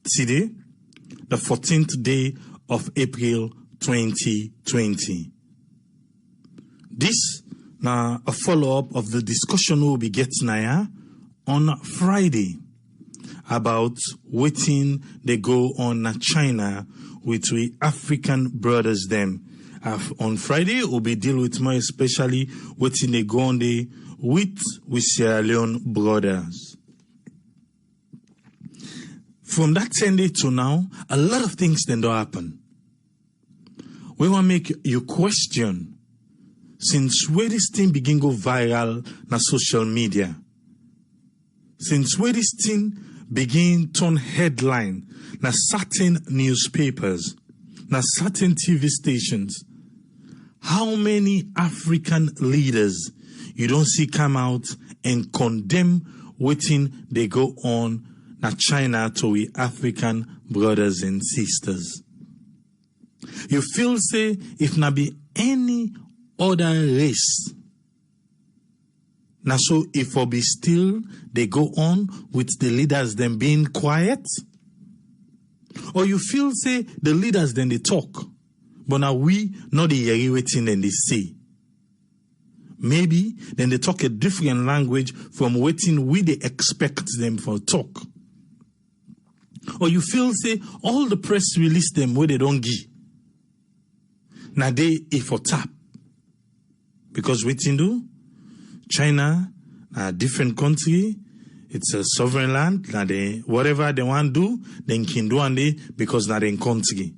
today, the 14th day of April 2020. This now a follow-up of the discussion we'll be getting now on Friday about waiting they go on China with we African brothers them. On Friday, we'll be dealing with more especially waiting they go on the with Sierra Leone brothers. From that 10 day to now, a lot of things then don't happen. We want to make you question since where this thing begin go viral na social media. Since where this thing begin turn headline na certain newspapers, na certain TV stations. How many African leaders you don't see come out and condemn waiting they go on na China to we African brothers and sisters? You feel say if na be any other race, na so if or be still they go on with the leaders them being quiet? Or you feel say the leaders then they talk, but now we not the hear waiting and they say. Maybe then they talk a different language from waiting we they expect them for talk. Or you feel say all the press release them where they don't give. Now they if for tap. Because waiting do China, a different country, it's a sovereign land. Now they whatever they want to do, then can do and they because now they in country.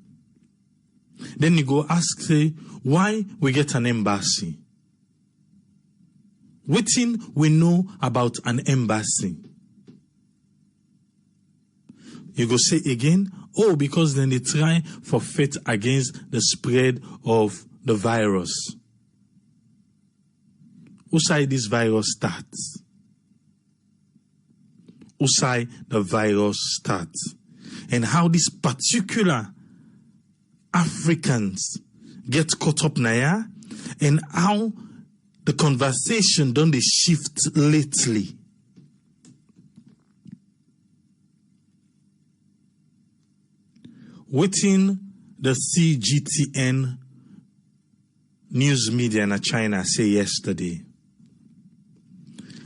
Then you go ask say why we get an embassy. Waiting we know about an embassy. You go say again, oh, because then they try for fight against the spread of the virus. Who say this virus starts? Who say the virus starts? And how this particular Africans get caught up now, and how the conversation don't they shift lately. Within the CGTN news media in China say yesterday,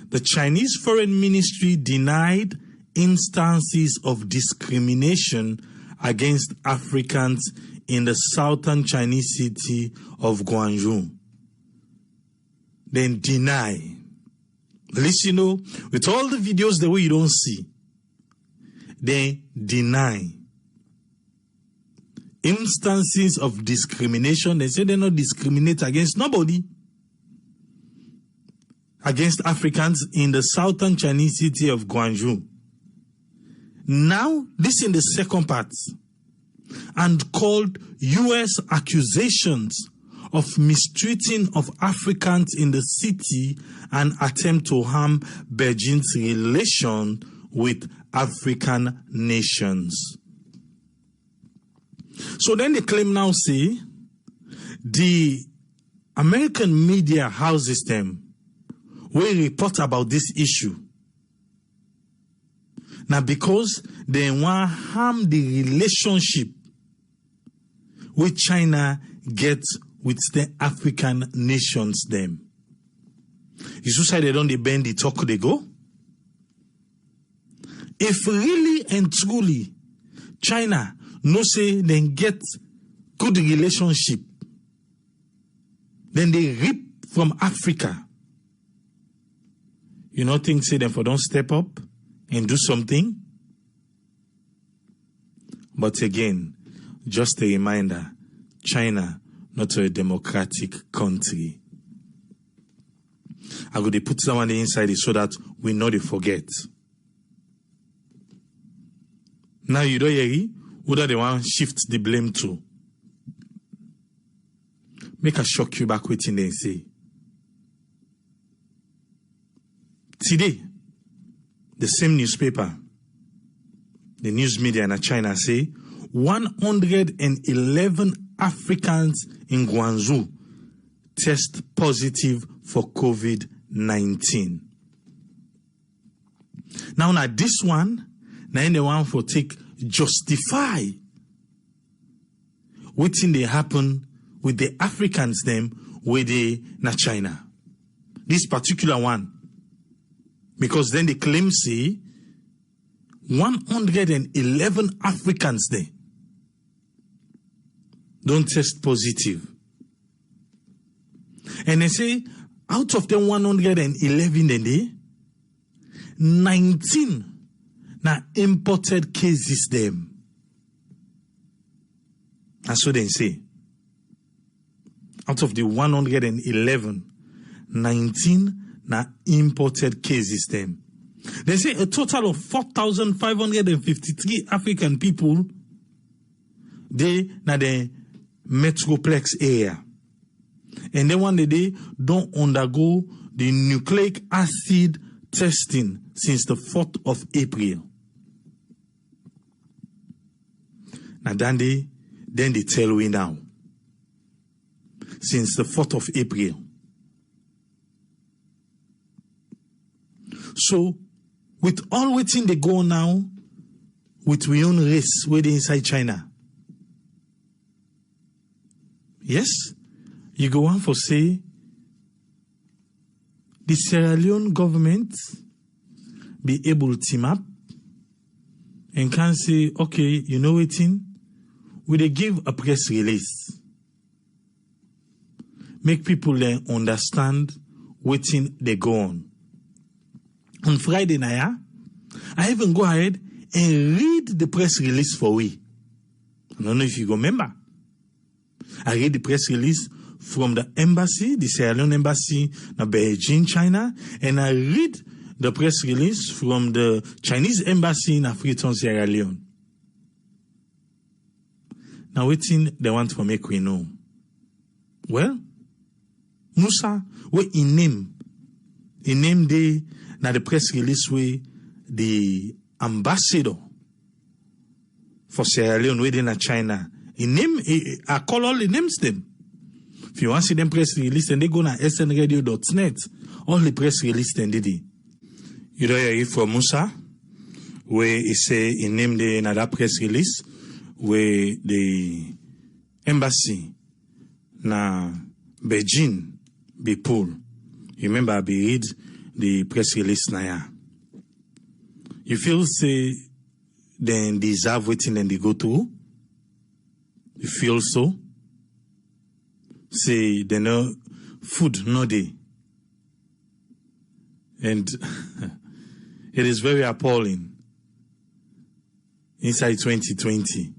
the Chinese Foreign Ministry denied instances of discrimination against Africans in the southern Chinese city of Guangzhou. Then deny. Listen, with all the videos the way you don't see, they deny instances of discrimination. They say they not discriminate against nobody. Against Africans in the southern Chinese city of Guangzhou. Now, listen the second part. And called U.S. accusations of mistreating of Africans in the city an attempt to harm Beijing's relation with African nations. So then the claim now say the American media houses them will report about this issue. Now because they want to harm the relationship which China gets with the African nations them. You should say they don't they bend the talk they go. If really and truly China no say then get good relationship, then they rip from Africa. You know things say them for don't step up and do something. But again, just a reminder, China not a democratic country. I go to put someone inside it so that we know they forget. Now you don't hear who do they want to shift the blame to? Make a shock you back waiting and say. Today, the same newspaper, the news media in China say 111 Africans in Guangzhou test positive for COVID-19. Now this one, now the one for take justify wetin dey happen with the Africans them where they na China. This particular one. Because then they claim say 111 Africans there don't test positive. And they say out of them 111 then 19 na imported cases them. That's what they say. Out of the 111, 19 na imported cases them. They say a total of 4,553 African people they na the metroplex area. And then one day they don't undergo the nucleic acid testing since the 4th of April. Now then they tell we now. Since the 4th of April. So, with all waiting they go now, with we own race where they inside China. Yes, you go on for say, the Sierra Leone government be able to team up and can say, okay, you know waiting, will they give a press release? Make people then understand waiting they go on. On Friday night, I even go ahead and read the press release for we. I don't know if you remember. I read the press release from the embassy, the Sierra Leone embassy in Beijing, China, and I read the press release from the Chinese embassy in Freetown, Sierra Leone. Now, waiting they want to make we know. Well, Musa, what in name the now the press release way the ambassador for Sierra Leone within China. I call all the names them. If you want to see them press release, then they go na snradio.net. All the press release then did it. You know hear from Musa, where he say he named the another press release where the embassy na Beijing be pull. You remember I be read the press release now. You feel say then deserve waiting and they go to? You feel so? Say they know food no day. And it is very appalling. Inside 2020.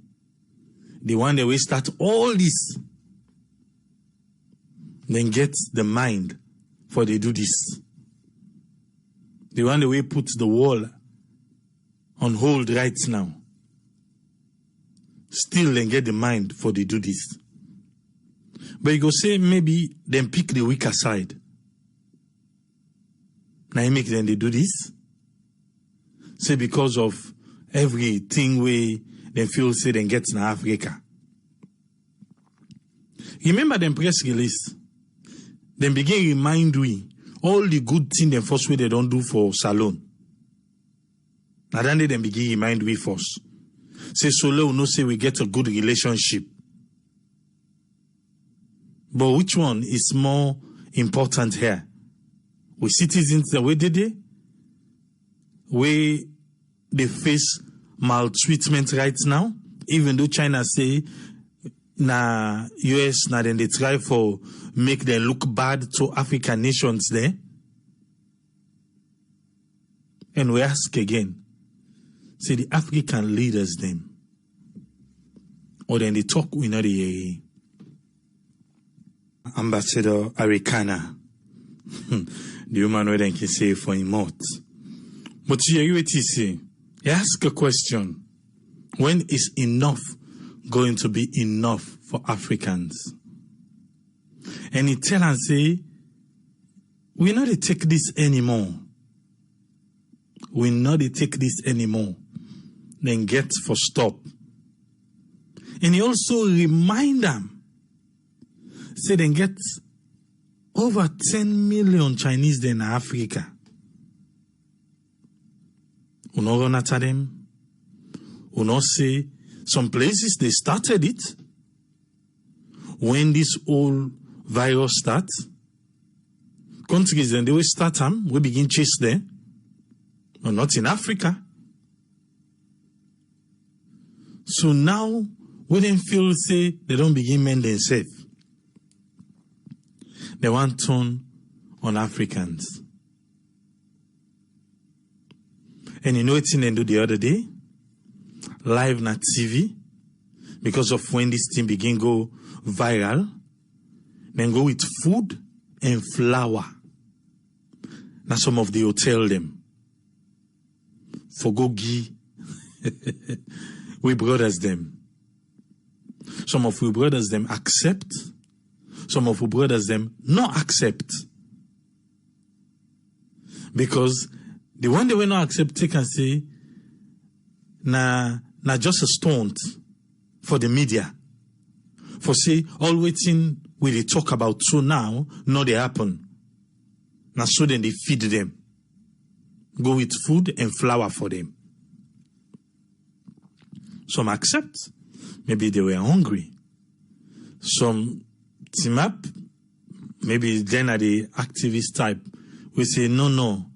The one that we start all this. Then get the mind for they do this. The one that we put the wall on hold right now. Still then get the mind for they do this. But you go say maybe then pick the weaker side. Now you make them they do this. Say because of everything we then feel say then gets in Africa. Remember them press release. Then begin remind we all the good thing them first way they don't do for Salon. Now then they begin remind we first. Say Solo no say we get a good relationship. But which one is more important here? With citizens the way they where they face maltreatment right now, even though China say na US na then they try for make them look bad to African nations there. And we ask again, say the African leaders them, or then they talk we know the Ambassador Arikana, the human way then can say for him out. But you hear what he say? He ask a question: when is enough going to be enough for Africans? And he tell and say, we not to take this anymore. We not to take this anymore. Then get for stop. And he also remind them, say then get over 10 million Chinese in Africa. We not run after them. We not say some places they started it. When this whole virus starts, countries then they will start them, we begin chase them. But not in Africa. So now, we then feel say they don't begin mend themselves. They want to turn on Africans. And you know what they do the other day? Live na TV, because of when this thing begin go viral, then go with food and flour. Now some of the hotel them. For go give we brothers them. Some of we brothers them accept. Some of we brothers them not accept. Because the one they will not accept, take and say, na just a stunt for the media. For say, all waiting we they talk about so now, no they happen. Now so then they feed them. Go with food and flour for them. Some accept. Maybe they were hungry. Some team up. Maybe then are the activist type. We say, no.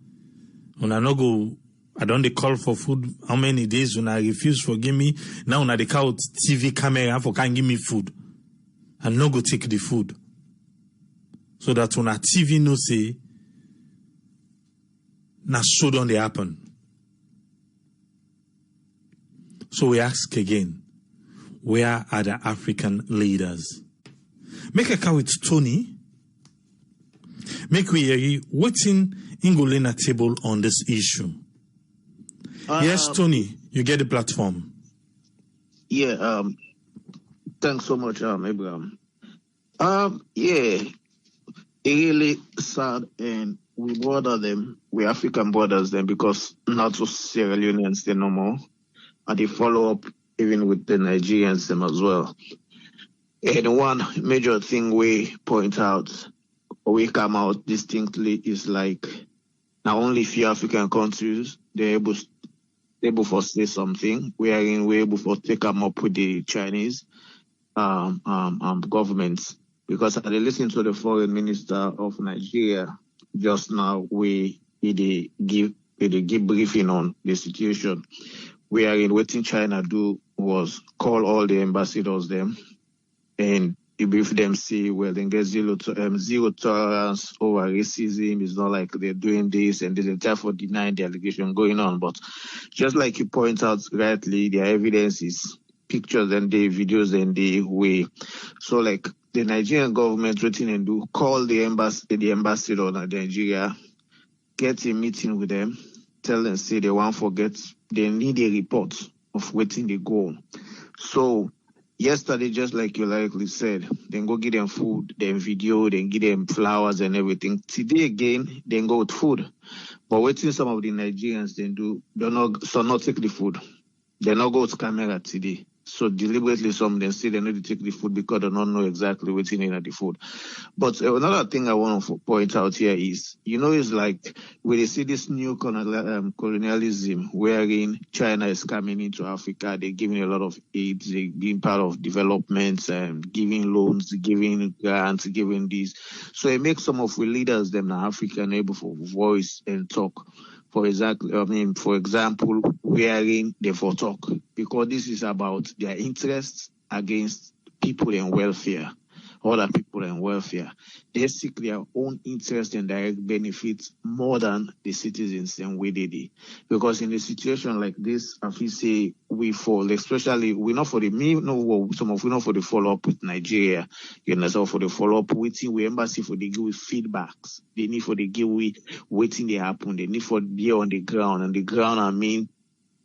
When I no go, I don't they call for food. How many days when I refuse for give me? Now when I call TV camera for can't give me food. I no go take the food. So that when a TV no say, na so don't they happen. So we ask again, where are the African leaders? Make a call with Tony. Make we hear waiting Ingolena table on this issue. Yes, Tony, you get the platform. Yeah, thanks so much, Abraham. It really sad, and we border them, we African borders them, because not just Sierra Leoneans they no more, and they follow up even with the Nigerians them as well. And one major thing we point out, or we come out distinctly, is like not only few African countries they're able to say something, we're able to take them up with the Chinese governments. Because I listened to the foreign minister of Nigeria just now, he give briefing on the situation. What China do was call all the ambassadors them and brief them, say, well, then get zero tolerance over racism. It's not like they're doing this and they therefore denying the allegation going on. But just like you point out rightly, their evidence is pictures and the videos and the way. So like the Nigerian government written and do call the ambassador of Nigeria, get a meeting with them, tell them, say they won't forget, they need a report of waiting they go. So yesterday, just like you likely said, then go get them food, then video, then give them flowers and everything. Today again, then go with food. But waiting some of the Nigerians then do, not take the food. They not go to camera today. So deliberately some them say they need to take the food because they don't know exactly what's in the food. But another thing I want to point out here is, it's like when they see this new colonialism wherein China is coming into Africa, they're giving a lot of aid, they're being part of development, giving loans, giving grants, giving this. So it makes some of the leaders, them African, able for voice and talk. For example, wherein they for talk, because this is about their interests against people in welfare, other people in welfare. They seek their own interest and direct benefits more than the citizens and we did it. Because in a situation like this, if we say we fall, especially we not for the some of we not for the follow up with Nigeria, so for the follow up waiting we embassy for the give with feedbacks. They need for the give we waiting they happen. They need for be on the ground. And the ground I mean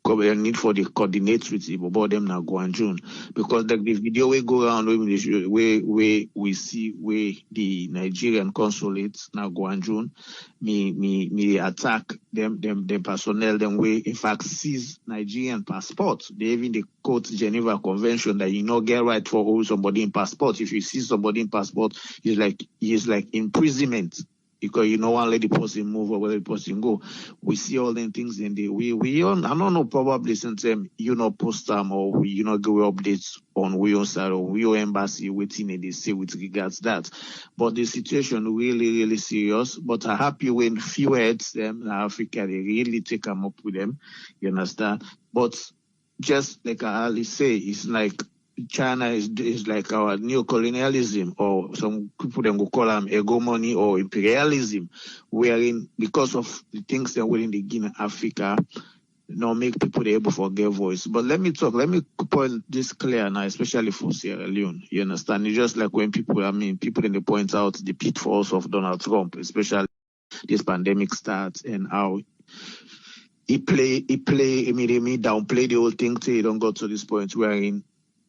need for the coordinate with about them now go and June. Because like the video we go around where we see where the Nigerian consulates now go and June, me attack them personnel them way in fact seize Nigerian passports. They even the quote Geneva Convention that get right for hold somebody in passport. If you see somebody in passport, it's like imprisonment. because you know one let the person move or where the person go. We see all them things in the we on I don't know probably since post them or we go updates on we own side or we own embassy waiting they say with regards that. But the situation really serious. But I'm happy when few heads them in Africa they really take them up with them. You understand? But just like I always say, it's like China is like our neo-colonialism, or some people then go call them hegemony or imperialism, wherein because of the things that were in the Guinea Africa, make people able to get voice. But let me point this clear now, especially for Sierra Leone. You understand? It's just like when people then they point out the pitfalls of Donald Trump, especially this pandemic starts and how he downplay the whole thing till he don't go to this point wherein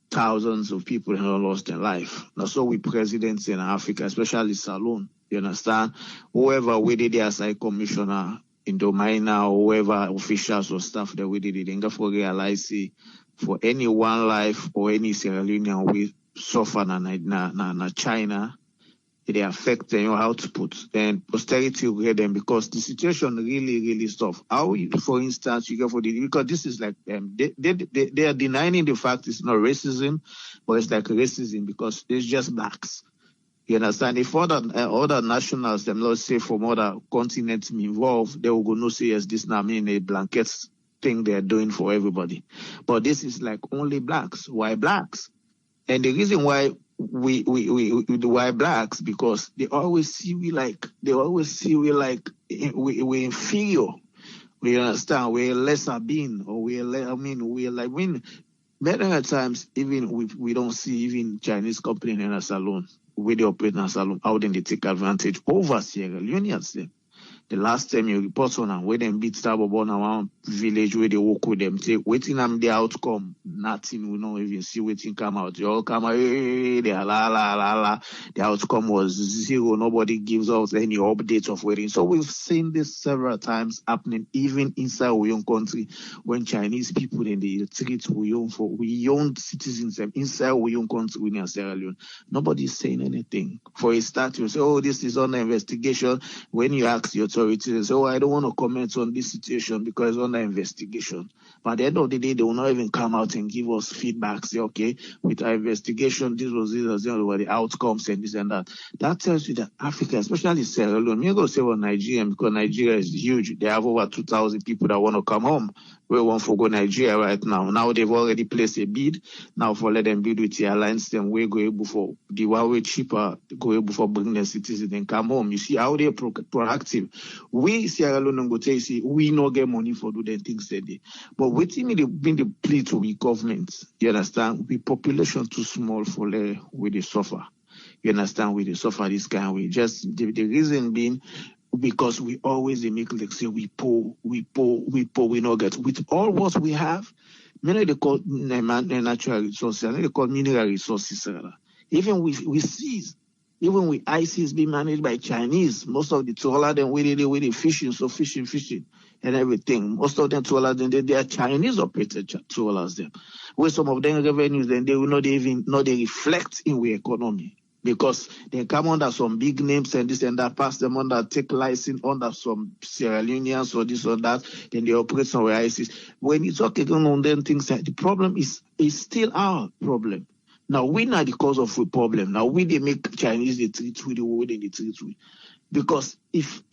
thousands of people have lost their life. Now, so we presidents in Africa, especially Salon, you understand? Whoever we did as High Commissioner in Domaina, or whoever officials or staff that we did it, they for realize for any one life or any Sierra Leonean we suffer na China, they affect their output. Then posterity will get them because the situation really is tough. How, for instance, you go for because this is like they are denying the fact it's not racism, but it's like racism because it's just blacks. You understand? If other nationals, them let's say from other continents involved, they will go no say yes, this now mean a blanket thing they are doing for everybody. But this is like only blacks. Why blacks? And the reason why we why blacks, because they always see we inferior. We understand we're lesser being, or many times even we don't see even Chinese company in a salon, where they operate in a salon, how then they take advantage over Sierra Leoneans. The last time you report on them, where them beat Starboard on one village where they walk with them, take waiting them the outcome, nothing, we don't even see waiting come out. They all come out, hey, they la. The outcome was zero. Nobody gives us any updates of waiting. So we've seen this several times happening, even inside our own country, when Chinese people then they treat we own citizens inside our own country in Sierra Leone. Nobody's saying anything. For a start, you say, oh, this is under investigation. When you ask your authorities and say, oh, I don't want to comment on this situation because it's under investigation. But at the end of the day, they will not even come out and give us feedback, say, okay, with our investigation, this was the outcomes and this and that. That tells you that Africa, especially Sierra Leone, you're going to say, well, Nigeria, because Nigeria is huge. They have over 2,000 people that want to come home. We want to go Nigeria right now. Now they've already placed a bid. Now for let them bid with the alliance, then we go able for the way cheaper, go able for bring their citizens and come home. You see how they're proactive. We Sierra Leone go tell you, we no get money for do the things they do. But waiting been the plea to we government. You understand? We population too small for where they suffer. You understand? Where they suffer this kind of way. Just the reason being, because we always make like say we poor, we not get with all what we have. Many they call natural resources, they call mineral resources. Even we seize, even with ICs being managed by Chinese, most of the trawler them where they fishing and everything. Most of them trawlers then they are Chinese operated trawlers them. Where some of them revenues then they will not reflect in the economy. Because they come under some big names and this and that, pass them under, take license under some Sierra Leoneans or this or that, then they operate somewhere ISIS. When you talk again on them things, the problem is still our problem. Now, we not the cause of the problem. Now, they make Chinese they treat with the way they treat with. Because if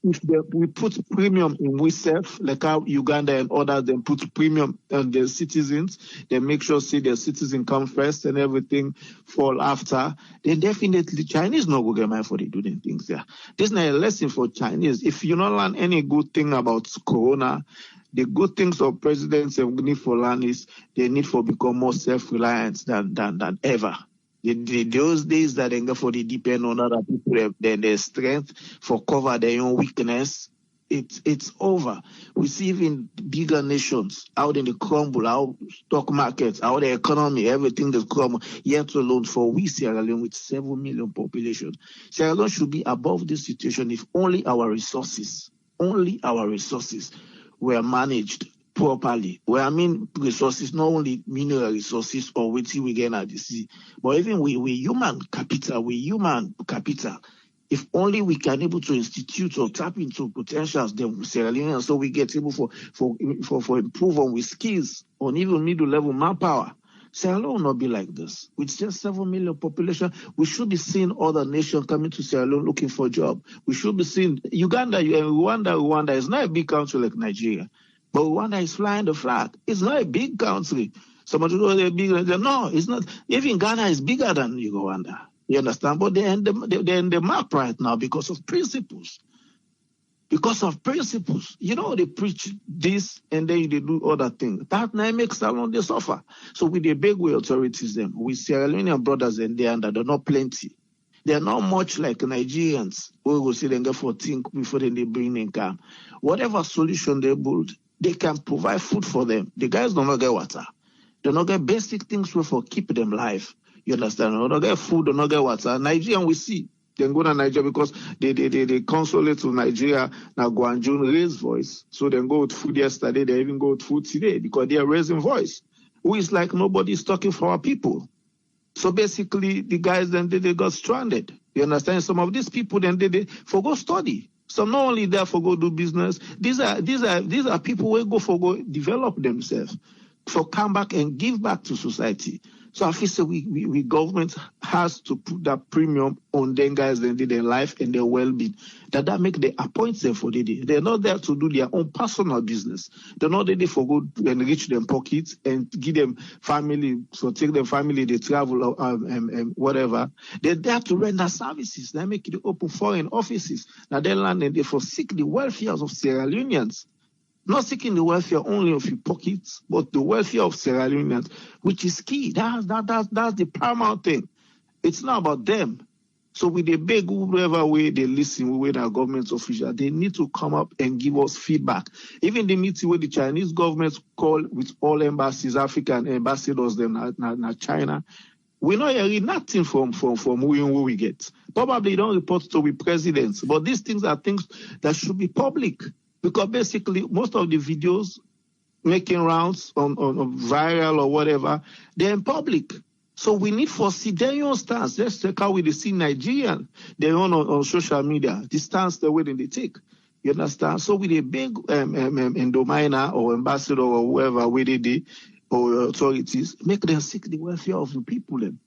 we put premium in ourselves, like how Uganda and others, then put premium on their citizens, they make sure see their citizens come first and everything fall after, then definitely Chinese no go get money for they doing things there. This is not a lesson for Chinese. If you not learn any good thing about Corona, the good things of presidents and need for learn is they need for become more self-reliant than ever. Those days that they go for the depend on other people, their strength for cover their own weakness, it's over. We see even bigger nations out in the crumble, how stock markets, how the economy, everything that's crumble, yet alone for we Sierra Leone with 7 million population. Sierra Leone should be above this situation if only our resources were managed properly. Well, I mean resources, not only mineral resources or what we get at the sea, but even we human capital, If only we can able to institute or tap into potentials, then Sierra Leone, so we get able for improve on with skills on even middle level manpower. Sierra Leone will not be like this. With just 7 million population, we should be seeing other nations coming to Sierra Leone looking for a job. We should be seeing Uganda, Rwanda is not a big country like Nigeria, but Rwanda is flying the flag. It's not a big country. Somebody go they're big. No, it's not. Even Ghana is bigger than Rwanda. You understand? But they're in the map right now because of principles. Because of principles. You know, they preach this and then they do other things. That now makes Salon they suffer. So with the big way authorities, them, with Sierra Leonean brothers and they're not plenty. They're not much like Nigerians who will sit and go for think before they bring in camp. Whatever solution they build, they can provide food for them. The guys do not get water. They don't get basic things for keep them alive. You understand? They don't get food, they don't get water. Nigerian we see. They go to Nigeria because they consulate to Nigeria now Guanjun raise voice. So they go with food yesterday, they even go with food today because they are raising voice. Who is like nobody's talking for our people. So basically the guys then they got stranded. You understand? Some of these people then they forgo study. Some not only there for go do business. These are people who go for go develop themselves, for come back and give back to society. So I feel so we government has to put that premium on them guys and their life and their well-being. That make the appoint them for the day. They're not there to do their own personal business. They're not there for go and enrich them pockets and give them family, so take their family, they travel and whatever. They're there to render services. They make it open foreign offices. Now they land and they forsake the welfare of Sierra Leoneans. Not seeking the welfare only of your pockets, but the welfare of Sierra Leoneans, which is key. That's the paramount thing. It's not about them. So with the big whoever way they listen, with our government officials, they need to come up and give us feedback. Even the meeting with the Chinese government call with all embassies, African ambassadors, them not China. We not hearing nothing from who we get. Probably don't report to the presidents, but these things are things that should be public. Because basically, most of the videos making rounds on viral or whatever, they're in public. So we need for their own stance. Let's check how we see Nigerian, their own on social media, the stance the way they take. You understand? So with a big endominer or ambassador or whoever we did or authorities, make them seek the welfare of the people. Then.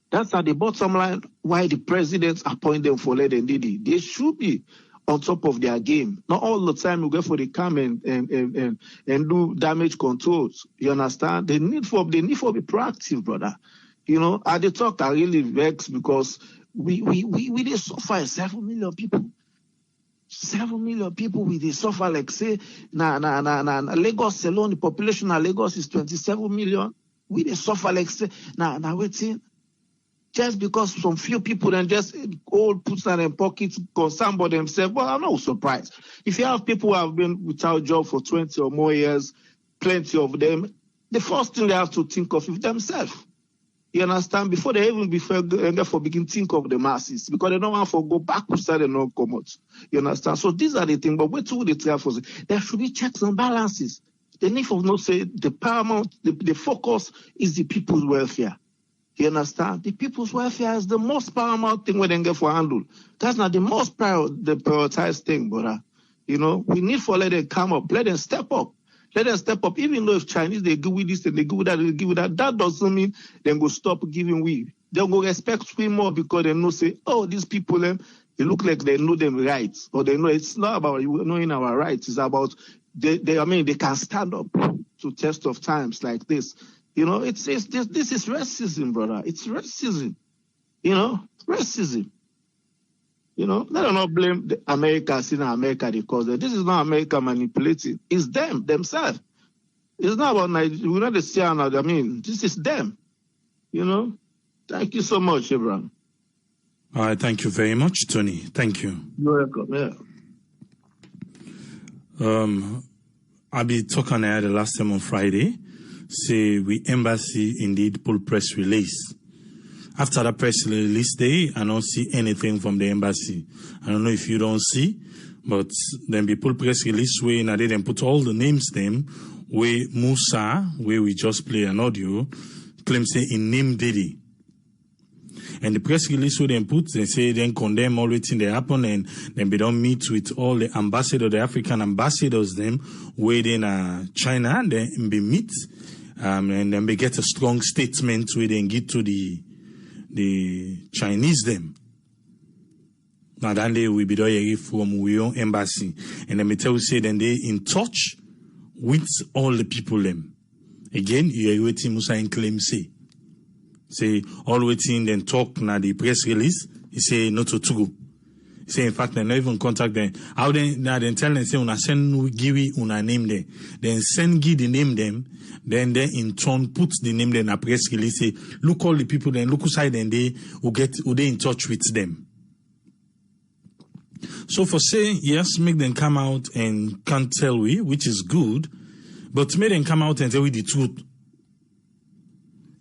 That's at the bottom line why the presidents appoint them for let them did it. They should be on top of their game. Not all the time you go for the come and do damage controls. You understand? They need for be proactive, brother. You know, at the talk I really vex because we did suffer 7 million people. 7 million people we did suffer like say Lagos alone, the population of Lagos is 27 million. We did suffer like say waiting. Just because some few people then just all put in their pockets, concerned about themselves. Well, I'm not surprised. If you have people who have been without job for 20 or more years, plenty of them, the first thing they have to think of is themselves. You understand? Before they even begin think of the masses, because they don't want to go back inside and not come out. You understand? So these are the things. But wait till the try for it. There should be checks and balances. The need for not say the paramount, the focus is the people's welfare. You understand? The people's welfare is the most paramount thing we then get for handle. That's not the most the prioritized thing, brother. You know, we need for let them come up, let them step up. Let them step up. Even though if Chinese they give with this and they give with that, they give with that, that doesn't mean they go stop giving we. They'll go respect we more because they know say, oh, these people they look like they know them rights. Or they know it's not about knowing our rights, it's about they can stand up to test of times like this. You know, this is racism, brother. It's racism. You know, racism. You know, let them not blame the America, seeing America because this is not America manipulating. It's them, themselves. It's not about Nigeria. We're not the Sienna. I mean, this is them. You know? Thank you so much, Abraham. All right, thank you very much, Tony. Thank you. You're welcome, yeah. I'll be talking the last time on Friday. Say we embassy indeed pull press release. After the press release day, I don't see anything from the embassy. I don't know if you don't see, but then we pull press release where and they then put all the names them where Musa, where we just play an audio, claim say in name Diddy. And the press release where they put, they say then condemn all waiting they happen, and then they don't meet with all the ambassadors, the African ambassadors, them waiting China, and then they meet, and then they get a strong statement where they get to the Chinese them. Now then they will be there from we own embassy, and then me tell you say then they in touch with all the people them. Again, you are waiting Musa and claim say all waiting then talk na the press release. He say not to go. He say in fact they not even contact them. How then now then tell them say una send give una name them. Then send give the name them. Then they in turn put the name then a press release say look all the people then look aside and they who they in touch with them. So for say, yes, make them come out and can't tell we, which is good, but make them come out and tell we the truth.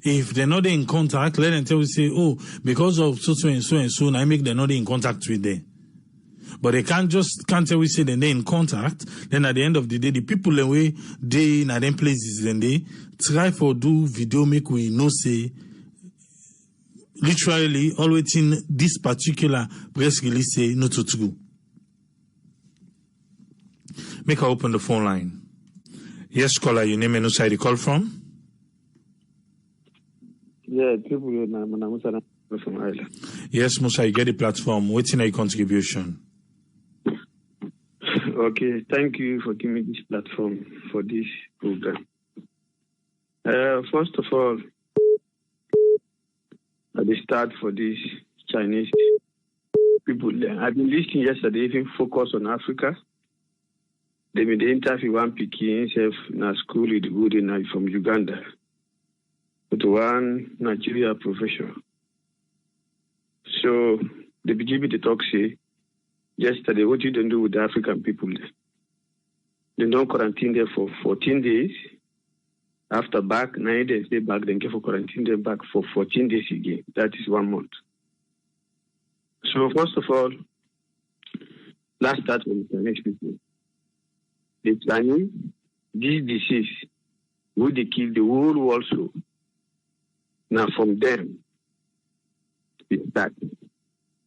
If they're not in contact, let them tell we say, oh, because of so and so, I make them not in contact with them. But they can't tell we say they're in contact, then at the end of the day, the people away, they in them places, then they try for do video make we know say, literally, always in this particular press release say not to go. Make her open the phone line. Yes, caller, your name and who side you call from? Yeah, Musa from Ireland. Yes, Musa, you get the platform. What's in your contribution? Okay, thank you for giving me this platform for this program. First of all, at the start for these Chinese people, I've been listening yesterday, even focus on Africa. They made the interview one Peking himself in a school with good in from Uganda with one Nigeria professor. So they begin me to talk say yesterday what you don't do with the African people there. They don't quarantine there for 14 days. After back 9 days, they back then for quarantine them back for 14 days again. That is 1 month. So first of all, let's start with the Chinese people. The Chinese, this disease, would they kill the whole world so? Now from them, it started.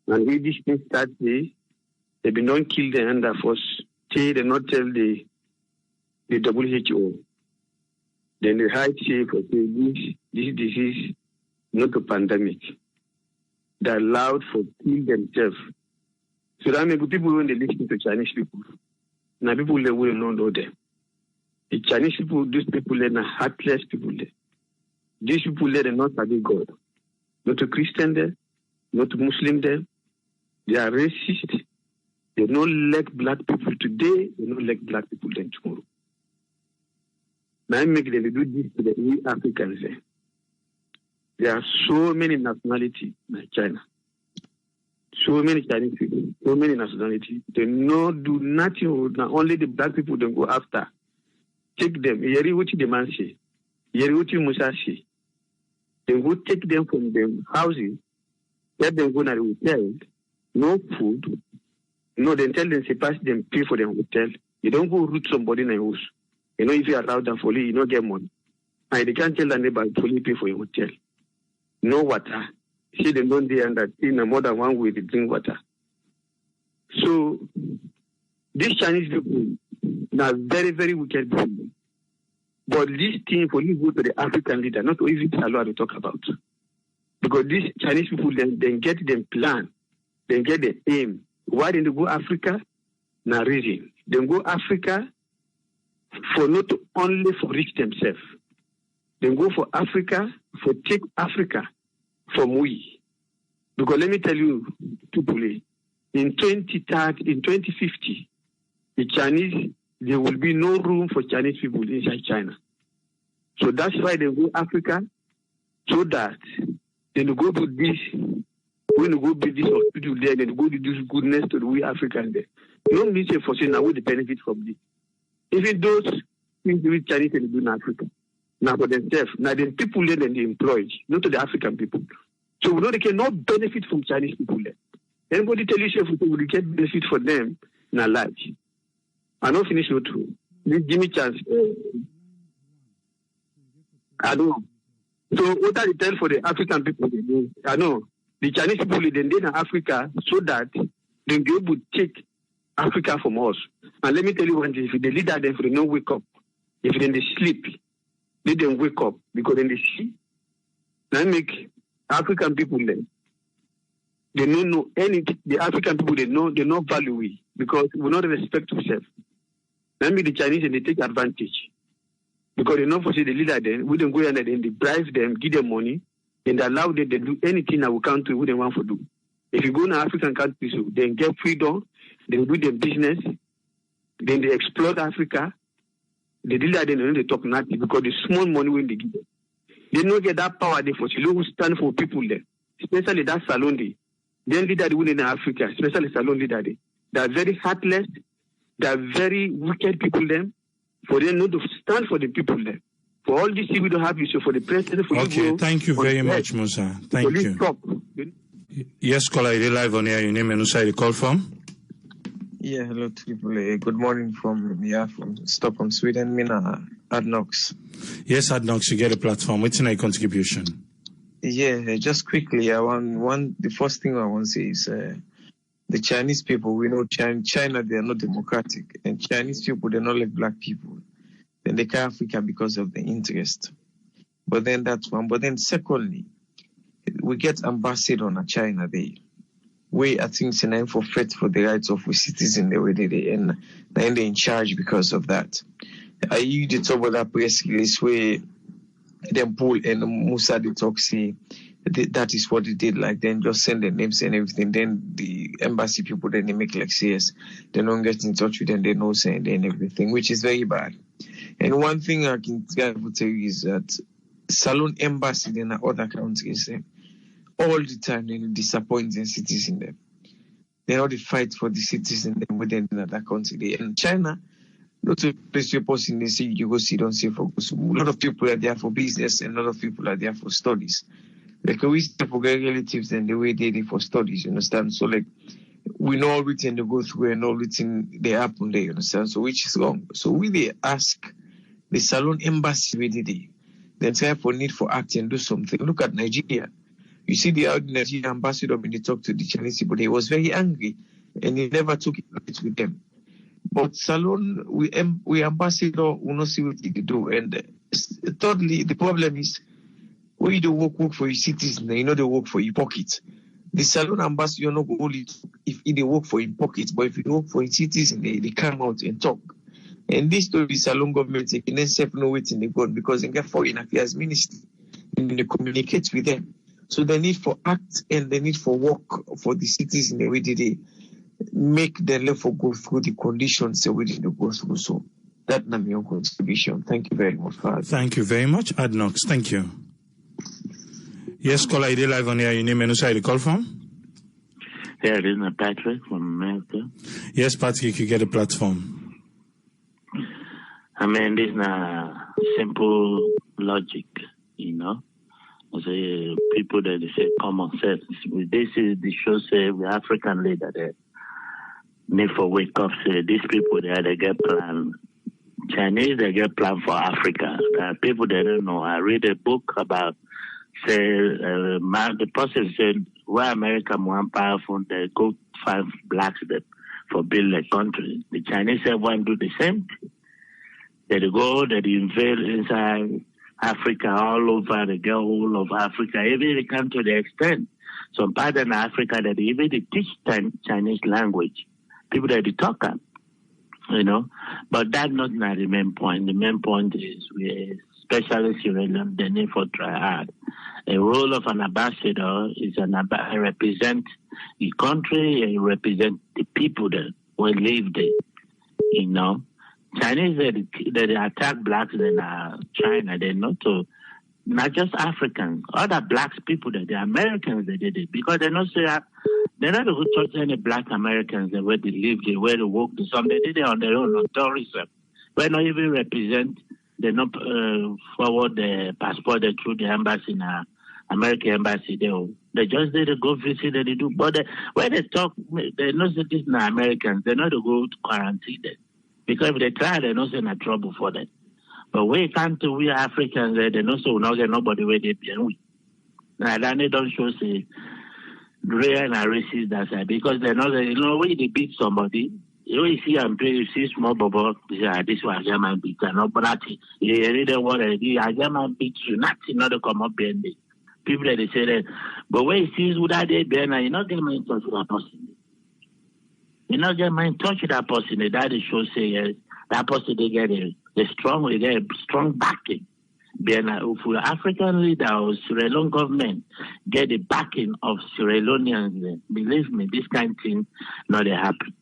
And if this thing starts, they be not kill the under force, they not tell the WHO. Then the high chief will say this disease not a pandemic. They allowed for kill themselves. So that means people when they listen to Chinese people. Now people they will not know them. The Chinese people, these people they are heartless people there. These people they are not study God. Not a Christian there, not a Muslim there. They are racist. They don't like black people today, they don't like black people then tomorrow. Now I make them do this to the we Africans there. There are so many nationalities in China. So many Chinese people, so many nationalities. They no do nothing. Now only the black people don't go after. Take them. Yeri uchi the man say. Yeri uchi Musa say. They go take them from them houses. Let them go to the hotel. No food. No, then tell them to pass them pay for the hotel. You don't go root somebody in a house. You know if you allow them fully, you don't get money. And they can't tell the neighbor fully pay for your hotel. No water. See them don't they understand more than one way to drink water. So these Chinese people are very, very wicked people. But this thing for you go to the African leader, not even allow to talk about. Because these Chinese people then get them plan, then get the aim. Why didn't they go Africa? Now reason. They go Africa for not only for rich themselves. They go for Africa, for take Africa from we. Because let me tell you, people, in 2030, in 2050, the Chinese, there will be no room for Chinese people inside China. So that's why they go Africa, so that they go to this, when you go build this hospital there, then go to this goodness to the we African there. You don't need to foresee now what the benefit from this. Even those things which Chinese can do in Africa, now for themselves, now the people there then they employ, not to the African people. So we know they cannot benefit from Chinese people there. Anybody tell you chef we get benefit for them in a life. I don't finish with true. Give me chance. I know. So what I tell for the African people, I know. the Chinese people then in Africa so that they be able to take Africa from us. And let me tell you one thing, if the leader then they don't wake up, if then they sleep, they don't wake up because then they see. That make African people then they don't know anything. The African people they know value we because we not respect ourselves. That make the Chinese and they take advantage. Because they know for the leader then, we don't go in and then they bribe them, give them money, and allow them to do anything our country we don't want to do. If you go to African countries, they get freedom, they do their business, then they exploit Africa. The leader then they talk nothing because the small money when they give them. They don't get that power there for who stand for people there, especially that Salon day. Then leader the in Africa, especially Salon leader day. They are very heartless, they are very wicked people them. For them not to stand for the people there. For all this we don't have issue for the president. For okay, thank you very much, Musa. Thank you. Stop. Yes, caller, you're live on air. Your name and who you call from? Yeah, hello to people. Good morning from Stockholm, Sweden. Mina Adnox. Yes, Adnox, you get a platform. What's your contribution? Yeah, just quickly, the first thing I want to say is the Chinese people, we know China, they are not democratic. And Chinese people, they're not like black people. Then they carry Africa because of the interest. But then that's one. But then secondly, we get ambassador on China there. We, I think, it's for fight for the rights of we citizens the way they and they're in charge because of that. I used to talk about that press release where them Paul and Musa they talk say that is what they did, like then just send their names and everything. Then the embassy people then they make like CS, they don't get in touch with them, they know saying and everything, which is very bad. And one thing I can tell you is that Salon embassy in other countries all the time they disappoint the citizens them. They know they fight for the citizens within another country. And China, not a place you post in the city, you go see, don't see for a lot of people are there for business and a lot of people are there for studies. Like we stay for relatives and the way they for studies, you understand? So like we know everything they go through and everything they happen there, you understand? So which is wrong. So we they ask the Salon embassy where they then try for need for act and do something. Look at Nigeria. You see the Nigerian ambassador when they talked to the Chinese people, he was very angry and he never took it with them. But Salon, we ambassador will not see what they do. And thirdly, the problem is when you don't work for your citizens, you know they work for your pocket. The Salon ambassador not only if they work for your pocket, but if you work for your citizens, they come out and talk. And this to the Salon government, they can accept no waiting they got because they get foreign affairs ministry and they communicate with them. So the need for act and the need for work for the citizens the way they make the level go through the conditions the way they go through. So that's my own contribution. Thank you very much, Father. Thank you very much, Adnox. Thank you. Yes, caller, ID live on air. Your name and who you call from? Yeah, this is Patrick from America. Yes, Patrick, you get a platform. I mean, this is not simple logic, you know. The people that they say common sense. This is the show say the African leader that need for wake up say these people there they get plan. Chinese they get plan for Africa. People they don't know. I read a book about say the person said why America more powerful they go find blacks that for build a country. The Chinese say want to do the same thing. They go, they invade inside Africa all over, they go all of Africa, even they come to the extent. Some part in Africa that even they teach Chinese language. People that they talk up, you know. But that's not the main point. The main point is we especially Sierra Leone, the need for try hard. The role of an ambassador is represent the country and represent the people that will live there, you know. Chinese, they attack blacks in China. They're not just Africans, other blacks people, the Americans, they did it. Because they're not going to touch any black Americans, the way they live, the way they work, some they did it on their own, on tourism. But not even represent, they not forward the passport through the embassy, American embassy. They just did go visit, they do. But when they talk, they're not citizens Americans, they're not to go to quarantine them. Because if they try, they're not in trouble for that. But we can't, we Africans, they not so not get nobody where they be. Now, then they don't show say real and racist that side because they're not, when they beat somebody, you see and play, you see small bubble, this was German beat, and not nothing. You read the word, German beat you, nothing, not to come up behind it. People that they say that, but when you see who that they bear, you're not getting in touch with that person. You're not getting in touch with that person. That is show say yes, that person they get a strong backing. Then if the African leader or Sierra Leone government get the backing of Sierra Leoneans, believe me, this kind of thing not happen.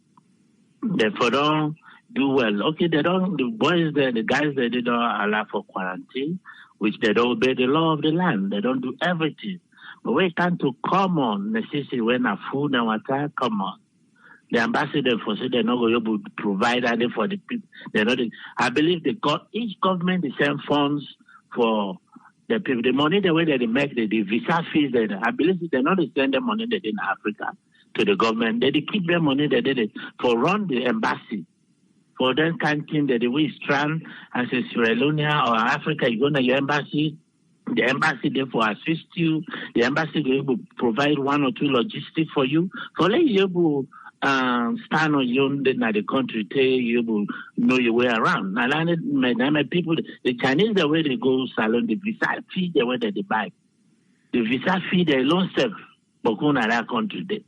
Therefore, don't do well. Okay, they don't. The boys there, the guys there, they don't allow for quarantine, which they don't obey the law of the land. They don't do everything. But when it comes to common necessity, when a food and water, come on. The ambassador for say they're not going to provide any for the people. They're not. I believe each government the same funds for the people. The money the way that they make the visa fees. I believe they're not send the money they did in Africa to the government. They keep their money they did for run the embassy. For that kind of thing that they will strand as a Sierra Leone or Africa, you go to your embassy. The embassy therefore assist you. The embassy will able to provide 1 or 2 logistics for you. For let you able stand on your own in the country, you able know your way around. Now, people, the Chinese, the way they go salon, the visa fee, the way that they buy. The visa fee, they don't serve, but go to that country.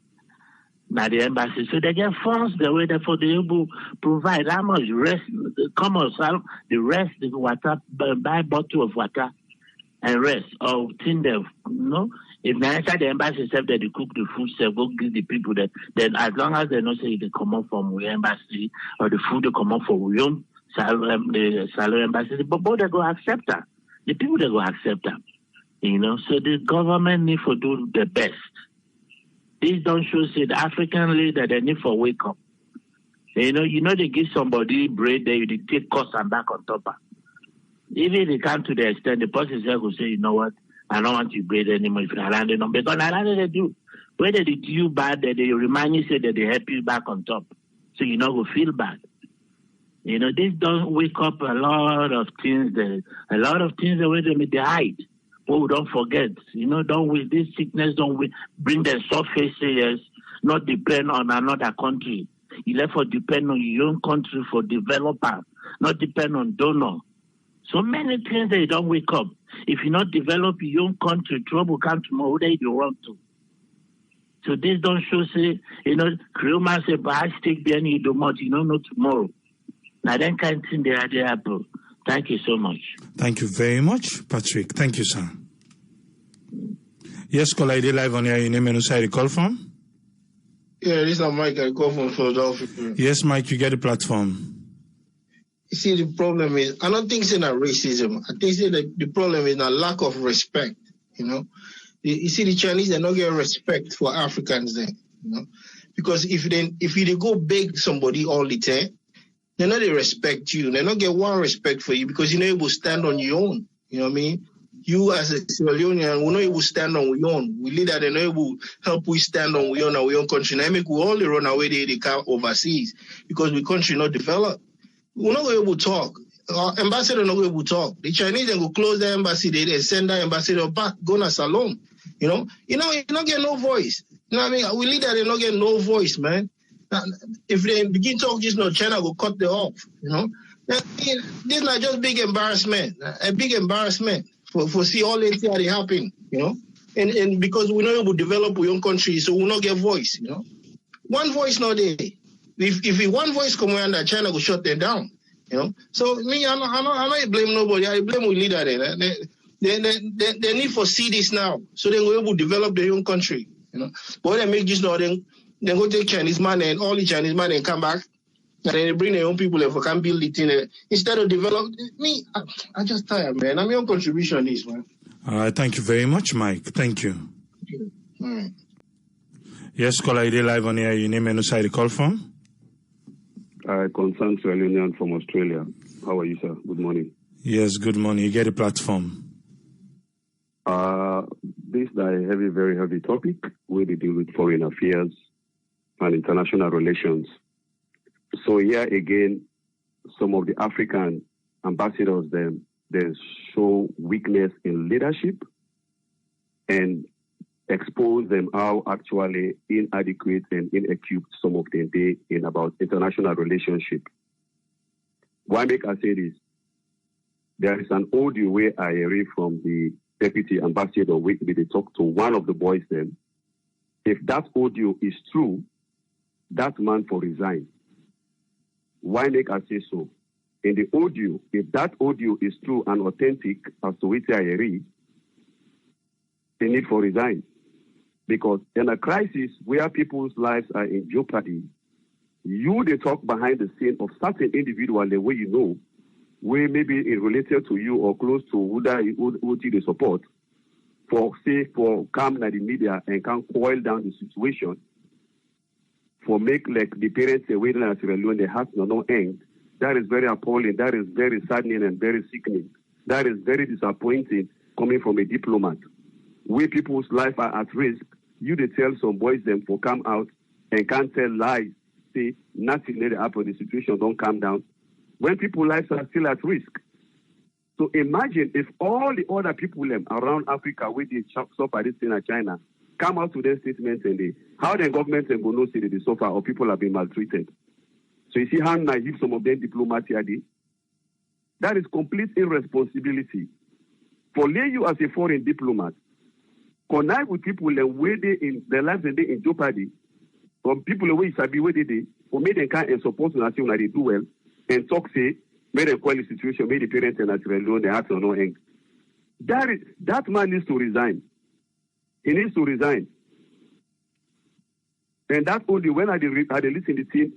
Now the embassy, so they get funds the way therefore they able provide how much rest, the rest, the water, buy a bottle of water and rest or thing them, If they enter the embassy itself that they cook the food, go give the people that, then as long as they don't say they come up from the embassy or the food they come up from the salon embassy, but they go accept that. The people they go accept that. So the government need to do the best. This don't show say the African leader they need for wake up. They give somebody bread, they take cost and back on top of. Even if they come to the extent, the person will say, you know what, I don't want you bread anymore if you're landing on. Because they do. Whether they do you bad, they remind you, say that they help you back on top. So you will feel bad. This don't wake up a lot of things the way they hide. Oh, don't forget, don't with this sickness, don't bring the surface, yes, not depend on another country. You therefore depend on your own country for developer, not depend on donor. So many things they don't wake up. If you not develop your own country, trouble come tomorrow, they you want to. So this don't show, say, Creole man say, but I stick there and you do much, know tomorrow. Now then kind of thing they are there, bro. Thank you so much. Thank you very much, Patrick. Thank you, sir. Yes, caller, ID live on here. Your name and where you call from? Yeah, this is Mike. I call from Philadelphia. Yes, Mike, you get the platform. You see, the problem is, I don't think it's not racism. I think that the problem is a lack of respect, You see, the Chinese, they don't get respect for Africans then, Because if they go beg somebody all the time, they not they respect you. They not get one respect for you because you're not able to stand on your own. You know what I mean? You as a Sierra Leonean, we're not able to stand on our own. We lead that they're not able to help we stand on our own country. Now make we all run away they come overseas because the country not developed. We're not able to talk. Our ambassador not able to talk. The Chinese then go close the embassy, they send the ambassador back, go na salon. You not get no voice. You know what I mean? We lead that they not get no voice, man. If they begin talk just now, China will cut them off, This is not just big embarrassment, a big embarrassment for see all things that happen, And because we're not able to develop our own country, so we'll not get voice, One voice not there. If one voice come under, China will shut them down, So me, I don't blame nobody. I blame we leader there. They need to see this now, so they will able to develop their own country, But they make this now, then go take Chinese money and all the Chinese money and come back. And then they bring their own people if we can build it in instead of develop me. I just tired, man. I'm your contribution on this, man. All right, thank you very much, Mike. Thank you. All right. Yes, caller, ID live on here. Your name and where you call from? Concern Sierra Leone from Australia. How are you, sir? Good morning. Yes, good morning. You get a platform. This is a very heavy topic where they deal with foreign affairs and international relations. So here again, some of the African ambassadors, they show weakness in leadership and expose them how actually inadequate and inequipped some of them they in about international relationship. Why make I say this? There is an audio where I read from the deputy ambassador where they talk to one of the boys then. If that audio is true, that man for resign. Why make I say so? In the audio, if that audio is true and authentic as to which I read, they need for resign. Because in a crisis where people's lives are in jeopardy, they talk behind the scene of certain individual the way you know, where maybe it related to you or close to who they support, for come to the media and can coil down the situation, for make like the parents say waiting at Leone, they have no end. That is very appalling. That is very saddening and very sickening. That is very disappointing coming from a diplomat. Where people's life are at risk, they tell some boys them for come out and can't tell lies, say nothing let happen, the situation don't calm down. When people's lives are still at risk. So imagine if all the other people around Africa where they suffer this thing in China come out to their statements and how the government and go no say that they suffer or people have been maltreated. So you see how naive some of them diplomats are. That is complete irresponsibility. For you as a foreign diplomat, connect with people where they in their lives and they in jeopardy, from people where you sabi where they, or make them kind and support to nation that they do well, and talk say, make them call the situation, make the parents and natural loan, they have to no end. That man needs to resign. He needs to resign. And that's only when I listen to the team,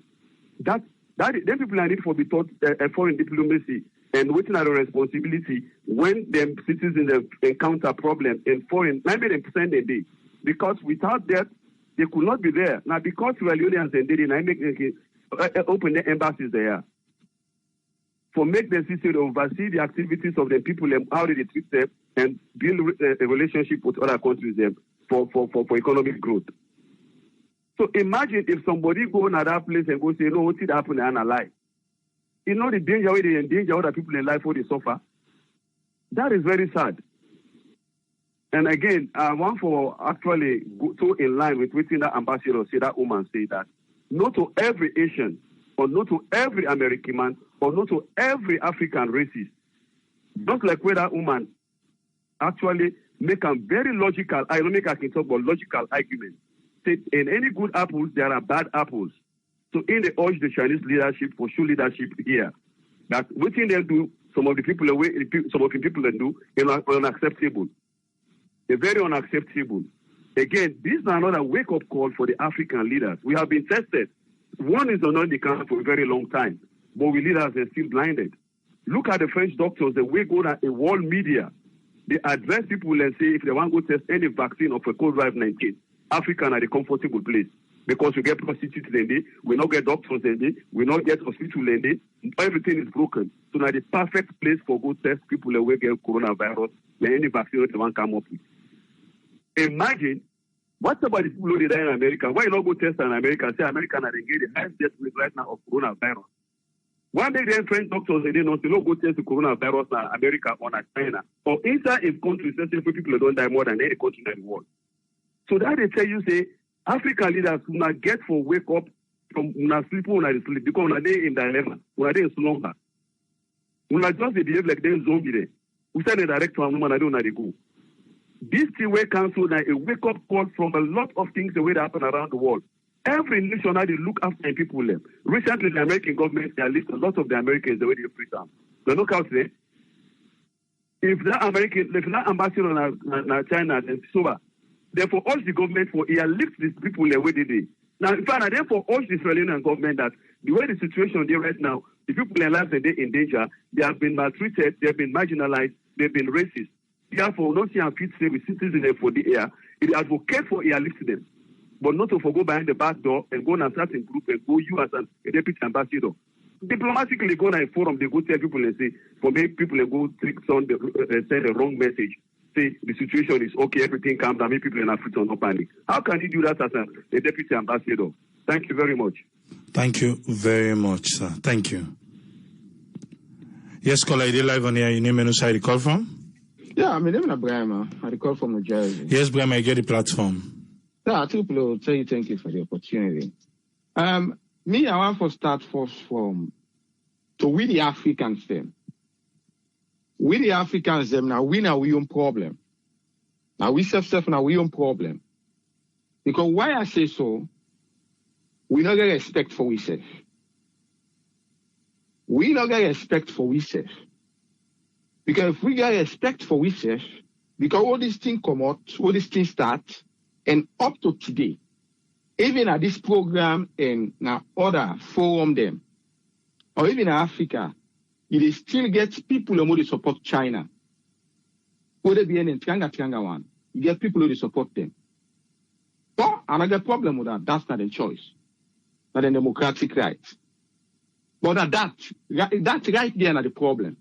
then people are need for be taught foreign diplomacy and waiting at a responsibility when them citizens encounter problems in foreign, maybe them send a day. Because without that, they could not be there. Now, because we are Leoneans and they open the embassies there. For make the system oversee the activities of the people and how they treat them and build a relationship with other countries for economic growth. So imagine if somebody go in that place and go say, no, what did happen and alive? You know the danger where they endanger other people in life where they suffer. That is very sad. And again, I want for actually go to in line with what that ambassador say, that woman say that not to every Asian or not to every American man or not to every African racist. Just like where that woman actually make a very logical, I don't make I can talk about logical argument. Say in any good apples, there are bad apples. So in the urge the Chinese leadership for show leadership here, that what they do, some of the people that do is unacceptable. They're very unacceptable. Again, this is another wake-up call for the African leaders. We have been tested. One is on the count for a very long time, but we leaders are still blinded. Look at the French doctors, the way go to a world media. They address people and say if they want to go test any vaccine of a COVID-19, Africa are the comfortable place. Because we get prostitutes in there, we not get doctors in there, we not get hospital in there, everything is broken. So now the perfect place for go test people that will get coronavirus and any vaccine they want to come up with. Imagine, what about the people who die in America? Why not go test in America and say America are engaged in the highest death rate right now of coronavirus? One day then French doctors they don't say, no, go test the coronavirus in America or in China. Or inside a country, especially for people that don't die more than any country in the world. So that they tell you, say, African leaders will not get for wake up from not sleep or not sleep because when they in dilemma, when they in slumber. When I just behave like they zombie there. We send a direct to a woman, I don't know how they go. This thing will cancel now a wake up call from a lot of things the way that happen around the world. Every nation now they look after people. Recently the American government they list a lot of the Americans the way they free them. They look out there. If that ambassador in China then sober. Therefore, urge the government for lift these people the way they did. Now, in fact, therefore, urge the Israeli government that the way the situation there right now, the people in lives are in danger, they have been maltreated, they have been marginalized, they've been racist. Therefore, not see and fit say with citizens for the air. It advocate for lift them, but not to go behind the back door and go on a certain group and go you as a deputy ambassador. Diplomatically go on a forum, they go tell people and say, for many people and go send the wrong message. Say the situation is okay, everything calm down, people in Africa no panic. How can you do that as a deputy ambassador? Thank you very much. Thank you very much, sir. Thank you. Yes, caller, you live on here. Your name and who side you call from? Yeah, my name is Brahma. I call from New Jersey. Yes, Brahma, I get the platform. Yeah, I think will tell you thank you for the opportunity. Me, I want to start first from to we the Africans them. We the Africans them now we now we own problem. Now we self now we own problem. Because why I say so, we don't get respect for we self. We don't get respect for we self. Because if we get respect for we self, because all these things come out, all these things start, and up to today, even at this program and now other forum them, or even in Africa, it still gets people who support China. Who they be in Tianga one, you get people who support them. But another problem with that, that's not a choice, not a democratic right. But that right there not the problem.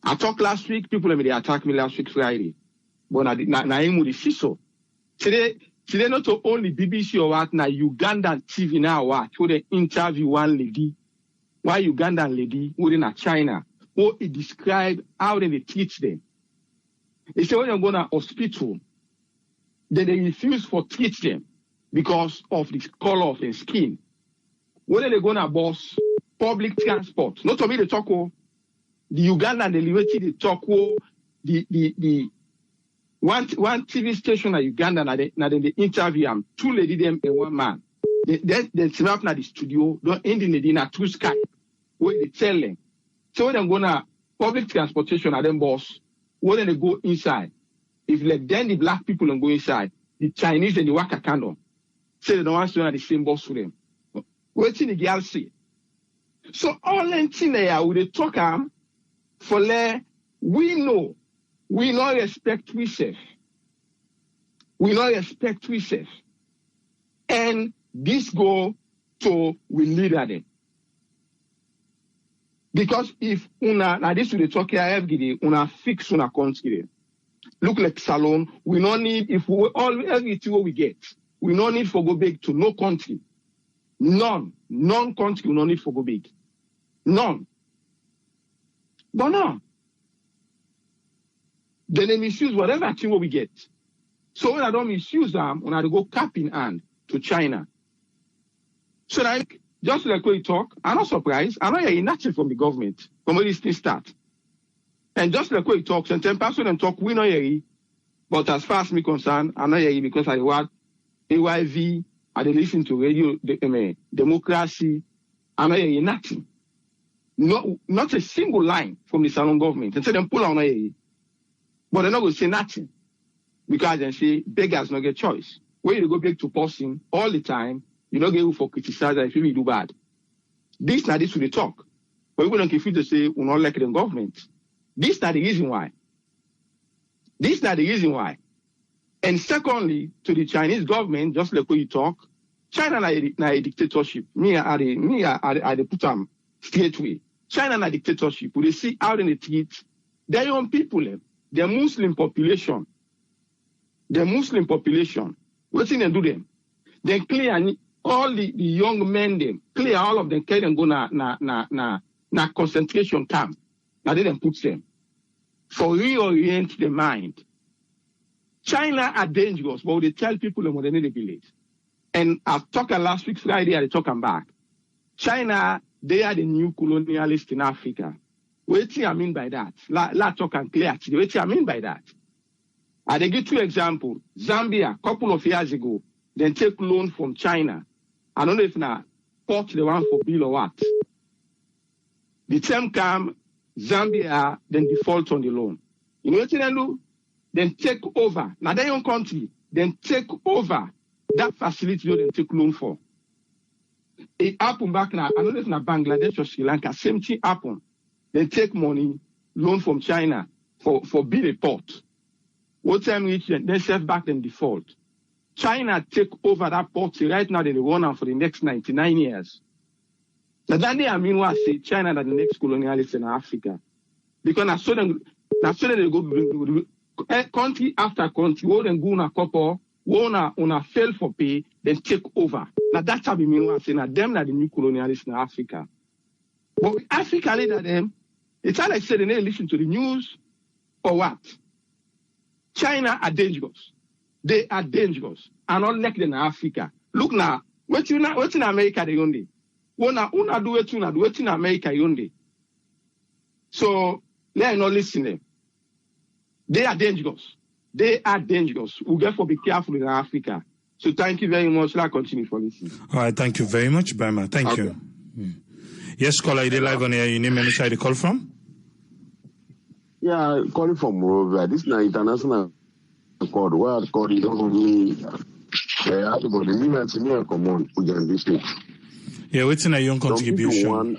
I talked last week, people they attacked me last week Friday. But na with the CISO. Today not only BBC or what, na Ugandan TV now what, who they interview one lady, why Ugandan lady, who in China, who it describe how they treat them. They say when you go to hospital, then they refuse to treat them because of the color of their skin. When they go to boss public transport, not to me the talk the Ugandan delivery they talk the one TV station at Uganda na they interview them, two lady them and one man. They snap na the studio, don't end in the na through Skype where they tell them. So when they go na public transportation at them boss, when they go inside, if like then the black people don't go inside, the Chinese and the Waka Kano say they don't want to have the same boss for them. Waiting the girl say. So all them thing there with the talk for we know we not respect we self. We not respect we self. And this go to we leader them. Because if una now this will the talk here every una fix una country. Look like Salon, we don't need if we all everything we get, we don't need for go big to no country. None country we don't need for go big. None. But no. Then they misuse whatever thing we get. So when I don't misuse them, when I go cap in hand to China. So like, just like we talk, I'm not surprised. I'm not hearing nothing from the government, from where this thing start. And just like we talk, sometimes person and talk, we not hear. But as far as me concerned, I'm not hearing because I watch AYV, I listen to radio, democracy, I'm not hearing nothing. Not a single line from the Salon government. And so them pull on a, but they're not going to say nothing. Because they say beggars not get choice. When you go back to person all the time, you don't get for criticize if you do bad. This will they talk. But we don't confuse to say we not like the government. This not the reason why. This not the reason why. And secondly, to the Chinese government, just like when you talk, China na a dictatorship. I put them straight way. China na dictatorship. We see how they treat their own people, their Muslim population. The Muslim population, what thing they do them? They clear all the young men them, clear all of them, carry them go na concentration camp. Now they then put them for reorient the mind. China are dangerous, but they tell people them what they need to believe. And I've talked last week Friday, I talk them back. China, they are the new colonialists in Africa. What do I mean by that? La talk and clear. What do I mean by that? I give two examples. Zambia, couple of years ago, then take loan from China. I don't know if now port the one for bill or what. The term come, Zambia then default on the loan. You know what they do? Then take over. Now their own country, then take over that facility you then take loan for. It happened back now. I don't know if now Bangladesh or Sri Lanka, same thing happened. They take money, loan from China for build a port. What time reach then set back and default. China take over that port right now. They run on for the next 99 years. Now that day I mean what I say China are the next colonialists in Africa. Because I saw them they go country after country, who then go on a couple, who on a fail for pay, then take over. Now that's how we mean what I say. Now them are the new colonialists in Africa. But with Africa leader them, it's not like say they never listen to the news. or what? China are dangerous. They are dangerous. And not like in Africa. Look now, what's in America the only? Una do it in America only. So they're not listening. They are dangerous. They are dangerous. We therefore be careful in Africa. So thank you very much. I'll continue for listening. All right, thank you very much, Bama. Thank you. Yes, caller, you live on here. Your name and where you call from? Yeah, calling from Morovia. This is an international call. Where I call it over me. I have about the minutes in here come on. Yeah, what's in a young contribution?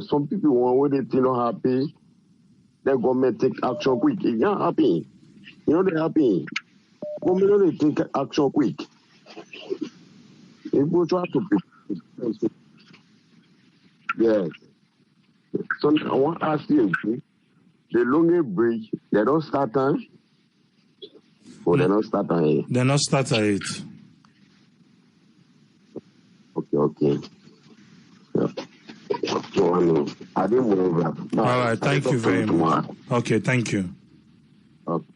Some people want when they not happy. The government take action quick. If you're happy, you know they're happy. Government they take action quick. If we try to yes. So I want to ask you, the Leone Bridge, they don't start on? Or they don't start on it? They not start on it. Okay. Yeah. I didn't move that. All right, thank you very much. Okay, thank you. Okay.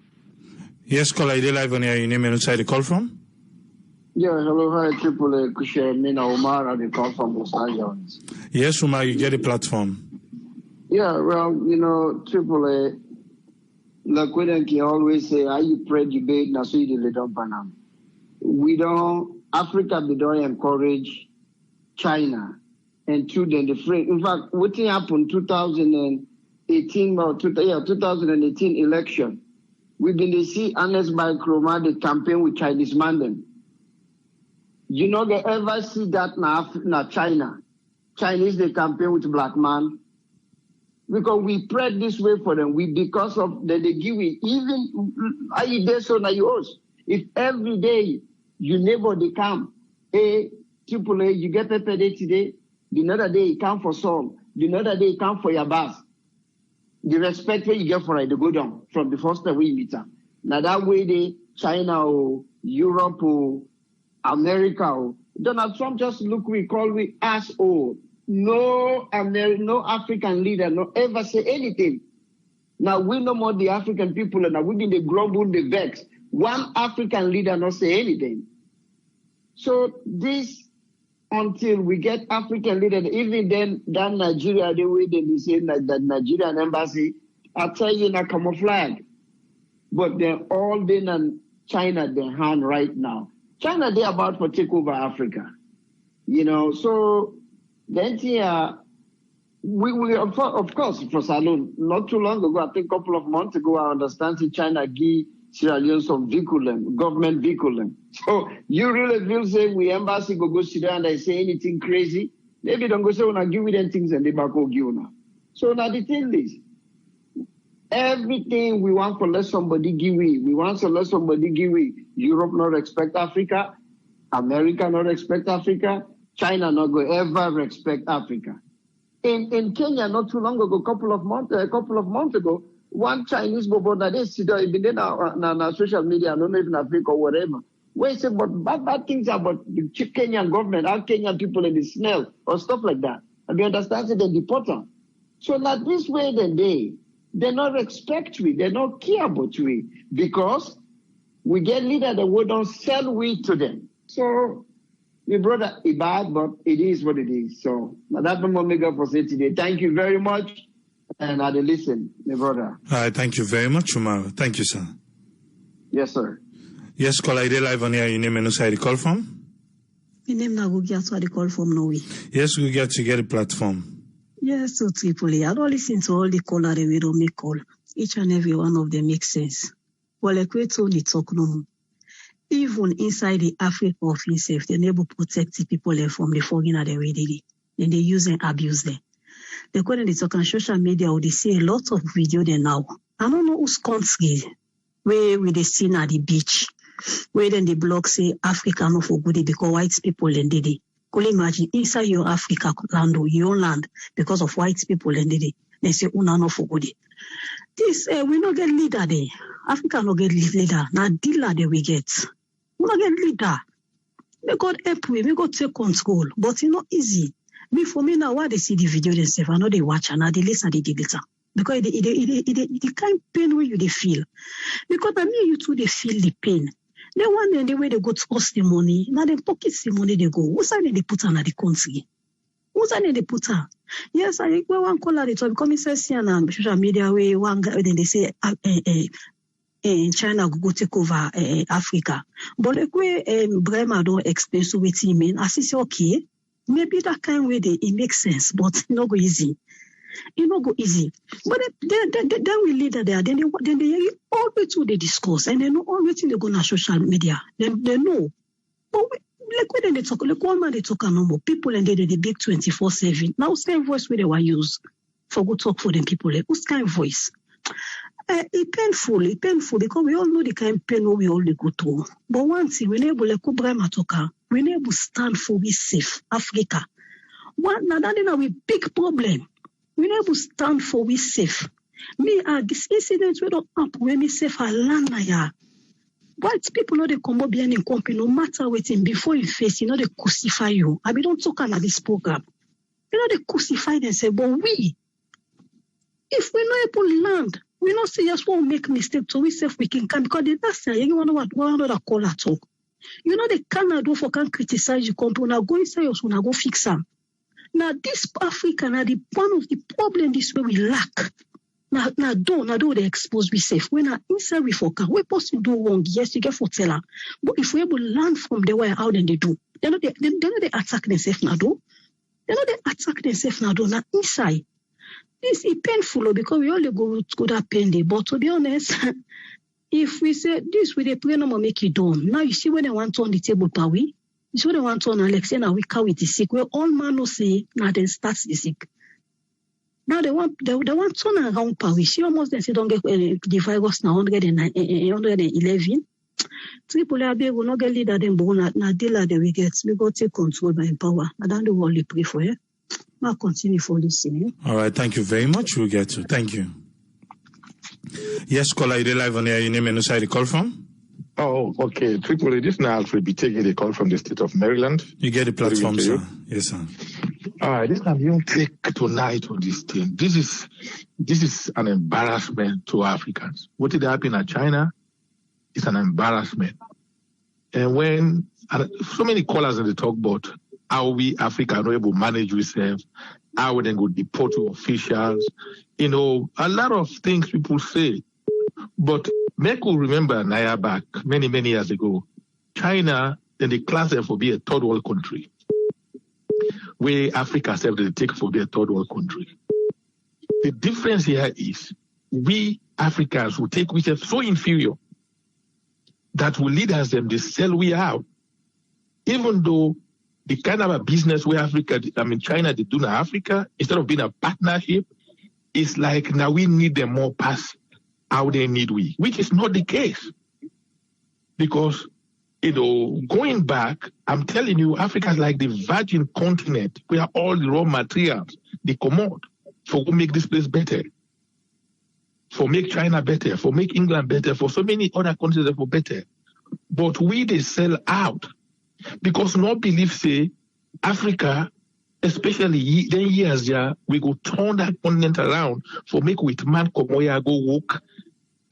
Yes, caller, you live on here. Your name and where you call from? Yeah, hello, hi, Triple A, Kushe, Mina, Omar, and the call from Los Angeles. Yes, Umar, you get the platform. Yeah, well, Triple A, like we can always say, how you pray debate, now so you don't Panam. Africa, we don't encourage China and to the free. In fact, what happened 2018 election, we've been to see Ernest Bai Kroma, the campaign with Chinese man. You know, they ever see that now China. Chinese, they campaign with black man. Because we pray this way for them. Because of they give it. Even, are you there so now you host? If every day, you neighbor they come, Triple A, you get pepper day today, the another day you come for salt, the another day you come for your bath. The respect where you get for it, they go down from the first time we meet them. Now that way China or Europe or America or Donald Trump just call we asshole. No African leader no ever say anything. Now we no more the African people and now we been the grumble, the vex. One African leader not say anything. So this until we get African leader, even then that Nigeria the way they say that Nigerian embassy, I tell you na camouflage. But they're all been on China their hand right now. China they about to take over Africa. So then we of course for Salon, not too long ago, I think a couple of months ago, I understand China give Sierra Leone some government vehicle. So you really feel say we embassy go sit down and they say anything crazy. Maybe don't go say when I give them things and they back go give now. So now the thing is, everything we want to let somebody give we want to let somebody give we. Europe not respect Africa, America not respect Africa, China not go ever respect Africa. In Kenya, not too long ago, a couple of months ago, one Chinese bobo that they see there, been on social media, I don't know if in Africa or whatever. Where he said, but bad things about the Kenyan government, our Kenyan people in the smell or stuff like that. And they understand that they deport them. So now this way they not respect we, they not care about we, because we get leaders that we don't sell we to them. So my brother, it's bad, but it is what it is. So that's what I'm for say today. Thank you very much. And I'll listen, my brother. All right, thank you very much, Umar. Thank you, sir. Yes, sir. Yes, caller, you live on here. Your name and where you call from? My name is Gugia, so I call from Norway. Yes, Gugia, to get a platform. Yes, so Triple A. I don't listen to all the callers we don't make call. Each and every one of them makes sense. Well, like we told you, talk no. Even inside the Africa of itself, they never protect the people from the foreigner they already. Then they use and abuse them. They call they talk on social media or they see a lot of video there now. I don't know who's country where they see at the beach, where then the blog say Africa no for good because white people and did it. Could you imagine inside your Africa land or your land because of white people and did it? They say una no for good. This we no get leader there. Africa no get leader. Now dealer there we get. We no get leader. May God help we. May God take control. But it's not easy. For me now, why they see the video themselves, I know they watch and now they listen to the data. Because the kind of pain where you they feel. Because I mean you too they feel the pain. They want the way they go to cost the money. Now they pocket the money they go. What's that they put on the country? What's that they put on? Yes, I one call it because it says here on social media where one guy then they say China go take over Africa. But like where Bremer don't explain so what he mean, I say okay, maybe that kind of way it makes sense, but it's not go easy. It not go easy. But then we lead there, then they all the two they discuss and they know all the thing they go on social media. They know. But like when they talk, like one man they talk no more. People and they big 24/7. Now same voice where they were use for go talk for them people. Like whose kind of voice? It's painful because we all know the kind of pain we all go through. But one thing, we able like we able stand for we safe Africa. One now that is a big problem. We able stand for we safe. Me this incident we don't happen when me safe a land ya. White people know they come up behind in company no matter waiting before you face, you know they crucify you. I be don't talk about this program. You know they crucify them say, but we if we not able to land. We not say just won't make mistake so we say we can because the last year you want to call at talk. You know they cannot do for can criticize you company now go inside your now go fix them. Now this Africa now the one of the problem this way we lack. Now they expose we safe. When are inside we for we possible do wrong, yes, you get for teller. But if we able to learn from the way how then they do, they know they attack themselves now do. They know they attack themselves now do now inside. It's painful because we only go that pain day. But to be honest, if we say this with the pray no more make it done. Now you see when they want on the table per we, you see when they want on Alex and we carry the sick. Where all man no say now then starts the sick. Now they want turn around per we. See almost they say don't get the virus now 111. Triple AB will not get leader them born now dealer they will get. We go take control by power. I don't know what we pray for you. I'll continue for listening. All right, thank you very much. We'll get to. Thank you. Yes, caller, you're live on air. Your name and where you call from? Oh, okay. Tripoli, this now will be taking a call from the state of Maryland. You get the platform, sir. Yes, sir. All right, this time you don't take tonight on this thing. This is an embarrassment to Africans. What did happen at China? It's an embarrassment. And when so many callers in the talk about how we Africa are able to manage ourselves, how we then go deport to officials, a lot of things people say. But make you remember Naya back many years ago, China, then they class them for being a third world country. Where Africa self they take for being a third world country. The difference here is we Africans will take ourselves so inferior that will lead us them they sell we out. Even though the kind of a business where China, they do in Africa, instead of being a partnership, it's like now we need them more past how they need we, which is not the case. Because, going back, I'm telling you, Africa is like the virgin continent where all the raw materials, they come out for to make this place better, for make China better, for make England better, for so many other countries that for better. But they sell out. Because no belief say Africa, especially then years we go turn that continent around for make with man come where go work,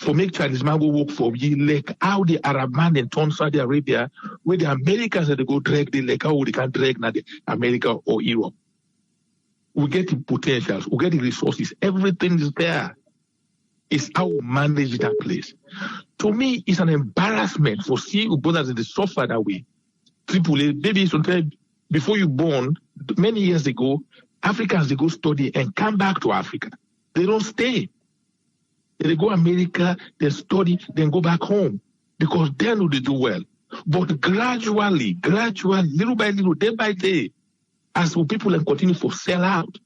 for make Chinese man go work for ye like how the Arab man then turn Saudi Arabia, where the Americans they go drag the like how they can drag now the America or Europe. We get the potentials, we get the resources, everything is there. It's how we manage that place. To me, it's an embarrassment for seeing brothers in the suffer that way. Tripoli, maybe sometimes before you born, many years ago, Africans, they go study and come back to Africa. They don't stay. They go America, they study, then go back home because they know they do well. But gradually, little by little, day by day, as people continue to sell out,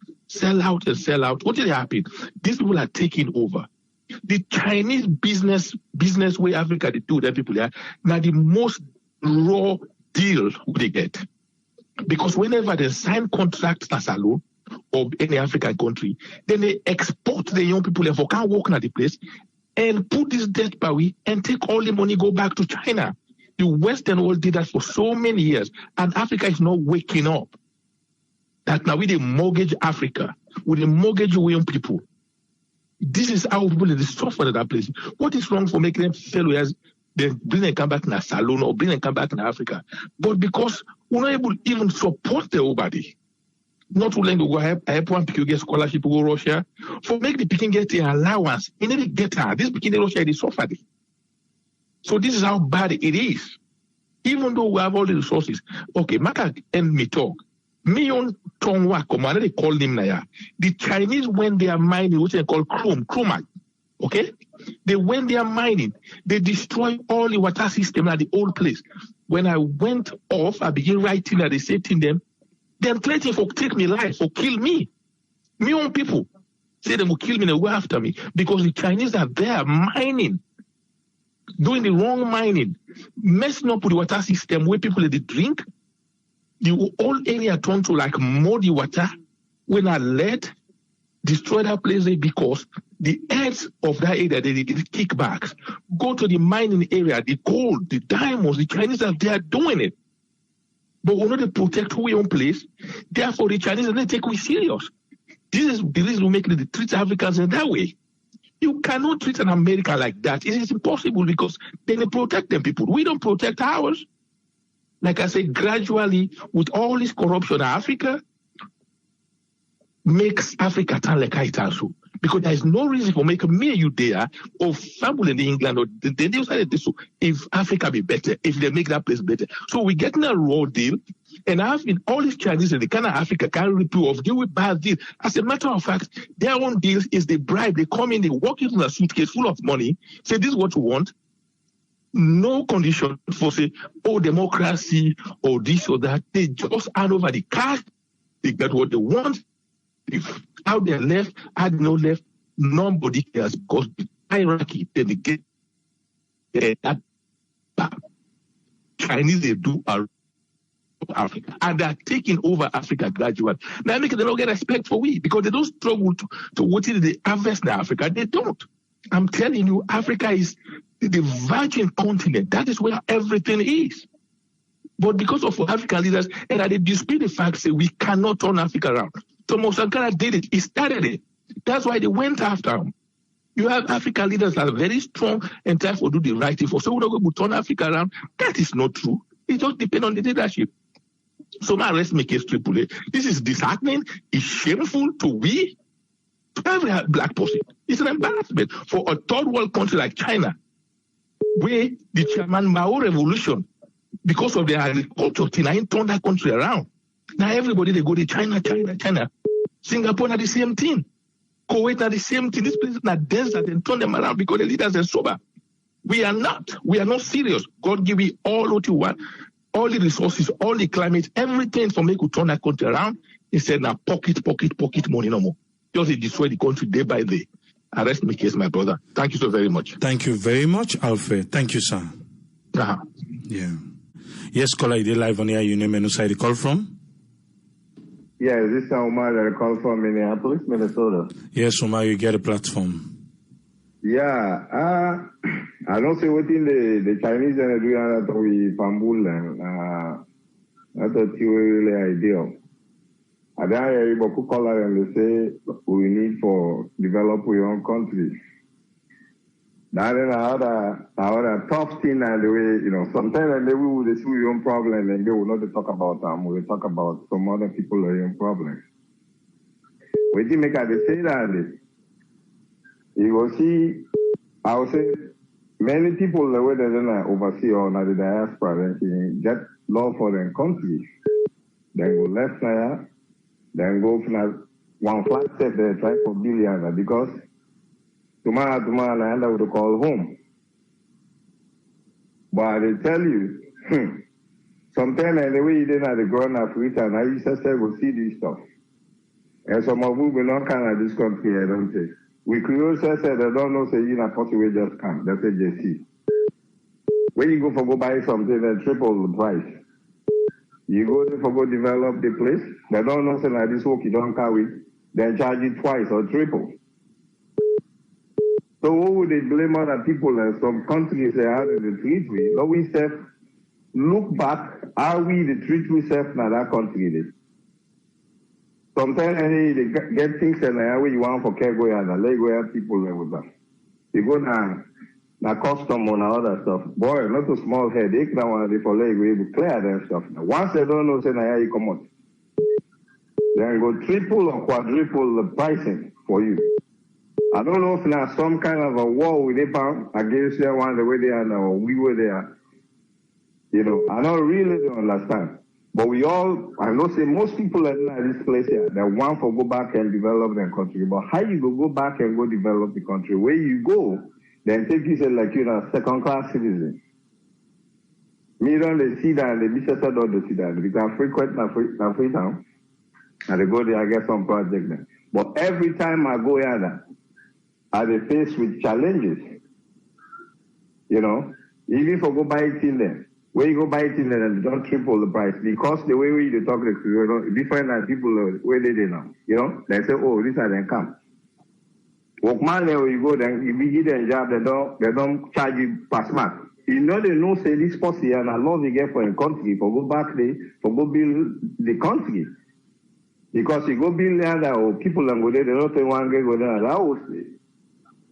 what did happen? These people are taking over. The Chinese business way Africa they do that people are now the most raw deal they get. Because whenever they sign contracts as a loan or any African country, then they export the young people and for can't work at the place and put this debt by way and take all the money, go back to China. The Western world did that for so many years, and Africa is not waking up. That now we they mortgage Africa, we they mortgage young people. This is how people they suffer at that place. What is wrong for making them failures? Then bring them come back in a salon or bring them come back in Africa. But because we're not able to even support the whole body, not willing to go help one people get scholarship to go Russia, for make the picking get the allowance. You need to get her. This picking in Russia, they suffer. So this is how bad it is. Even though we have all the resources. Okay, Maka and me talk. Me on Tongwa, they call them now. The Chinese, when they are mining, which they call chromite. Okay? They when they are mining, they destroy all the water system at the old place. When I went off, I began writing and they said to them, they're threatening for take me life, for kill me. Me own people. Say they will kill me and go after me. Because the Chinese are there mining. Doing the wrong mining. Messing up with the water system where people they drink. The whole area turned to like muddy water. When I led, destroy that place because the heads of that area, they did kickbacks. Go to the mining area, the gold, the diamonds, the Chinese are there doing it. But we know they protect our own place. Therefore, the Chinese they take we serious. This is the reason we make the treat Africans in that way. You cannot treat an American like that. It is impossible because they protect them people. We don't protect ours. Like I said, gradually, with all this corruption, Africa makes Africa turn like I also. Because there is no reason for making me you there or family in England or they decided this. So if Africa be better, if they make that place better. So we're getting a raw deal. And I've been all these Chinese and the kind of Africa can't repeal of deal with bad deal. As a matter of fact, their own deals is they bribe, they come in, they walk into a suitcase full of money, say this is what you want. No condition for say, oh, democracy or this or that. They just hand over the cash, they get what they want. If how they're left, how they not left, nobody cares because the hierarchy then they get that Chinese they do are Africa and they're taking over Africa gradually. Now make they don't get respect for we because they don't struggle to what is the harvest in Africa. They don't. I'm telling you, Africa is the virgin continent. That is where everything is. But because of African leaders, and they dispute the fact that we cannot turn Africa around. Thomas Sankara did it. He started it. That's why they went after him. You have African leaders that are very strong and try to do the right thing for. So we're not going to turn Africa around. That is not true. It just depends on the leadership. So now let's make it triple A. This is disheartening. It's shameful to we, to every black person. It's an embarrassment for a third world country like China, where the Chairman Mao revolution, because of their agriculture, turned that country around. Now everybody, they go to China. Singapore are the same thing. Kuwait are the same thing. This place is not desert and turn them around because the leaders are sober. We are not serious. God give you all what you want, all the resources, all the climate, everything for me to turn that country around. He said, now pocket money no more. Just destroy the country day by day. I rest my case, my brother. Thank you so very much. Thank you very much, Alfred. Thank you, sir. Yeah. Yes, caller, you live on here. You name and who the call from? Yeah, this is Omar that I call from Minneapolis, Minnesota. Yes, Omar, you get a platform. Yeah, I don't say what in the Chinese and the doing that we Pambul that's a really ideal. I don't hear people call and they say we need for develop our own country. Now then another tough thing and the way, sometimes they will see your own problem and they will not talk about them. We will talk about some other people's own problems. When you make a decision, you will see, I would say, many people the way they don't oversee or not the diaspora, they get love for their country. Then go left side, then go from one flat step they try for billions because tomorrow, I would call home. But I tell you, sometimes the way you didn't have the grown up return, I used to say, we'll see this stuff. And some of you will not come at this country, I don't think. We Creoles said, they don't know, say, you know, possibly just come. That's a JC. When you go for go buy something, they triple the price. You go there for go develop the place, they don't know, say, like this work you don't carry, they charge you twice or triple. So who would they blame other people and some countries say how did they treat we? No, we said, look back, how we the treat we self now that country did. sometimes they get things and where you want for care go and let go have people there with them. You go now custom and other stuff. Boy, not a small headache now one for leg we clear that stuff. Now, once they don't know say now you come out. Then go triple or quadruple the pricing for you. I don't know if now some kind of a war with them against them one the way they are now or we were there. You know, I don't really understand. But we all, I know say most people in this place here, they want to go back and develop their country. But how you go back and go develop the country? Where you go, then take you say like you're a second-class citizen. Me don't they see that, they be settled on the see that. We can frequent Freetown, and they go there, I get some project there. But every time I go here, I they faced with challenges. You know, even if I go buy it in there. Where you go buy it in there and don't triple the price because the way we talk different than people where they now. You know, they say, oh, this are them come. Workman there where you go, then if you give them job, they don't charge you per month. You know they know say this policy and I love they get for a country for go back there, for go build the country. Because you go build there or people and go there, they don't say one guy go there, that will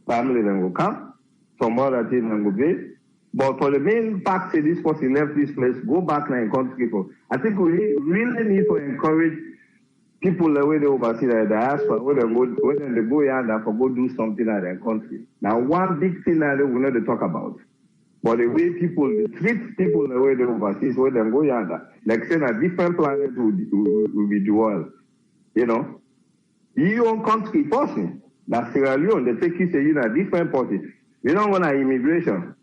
family then go come, some other things and go there. But for the main fact that this person left this place, go back now and country people. I think we really need to encourage people the way they oversee the diaspora, when they go yonder for go do something at their country. Now, one big thing that we know to talk about, but the way people treat people the way they oversee is when they go yonder. Like saying a different planet will be the world. You know, your own country person, that's Sierra Leone, they take you say you know a different party. You don't want immigration.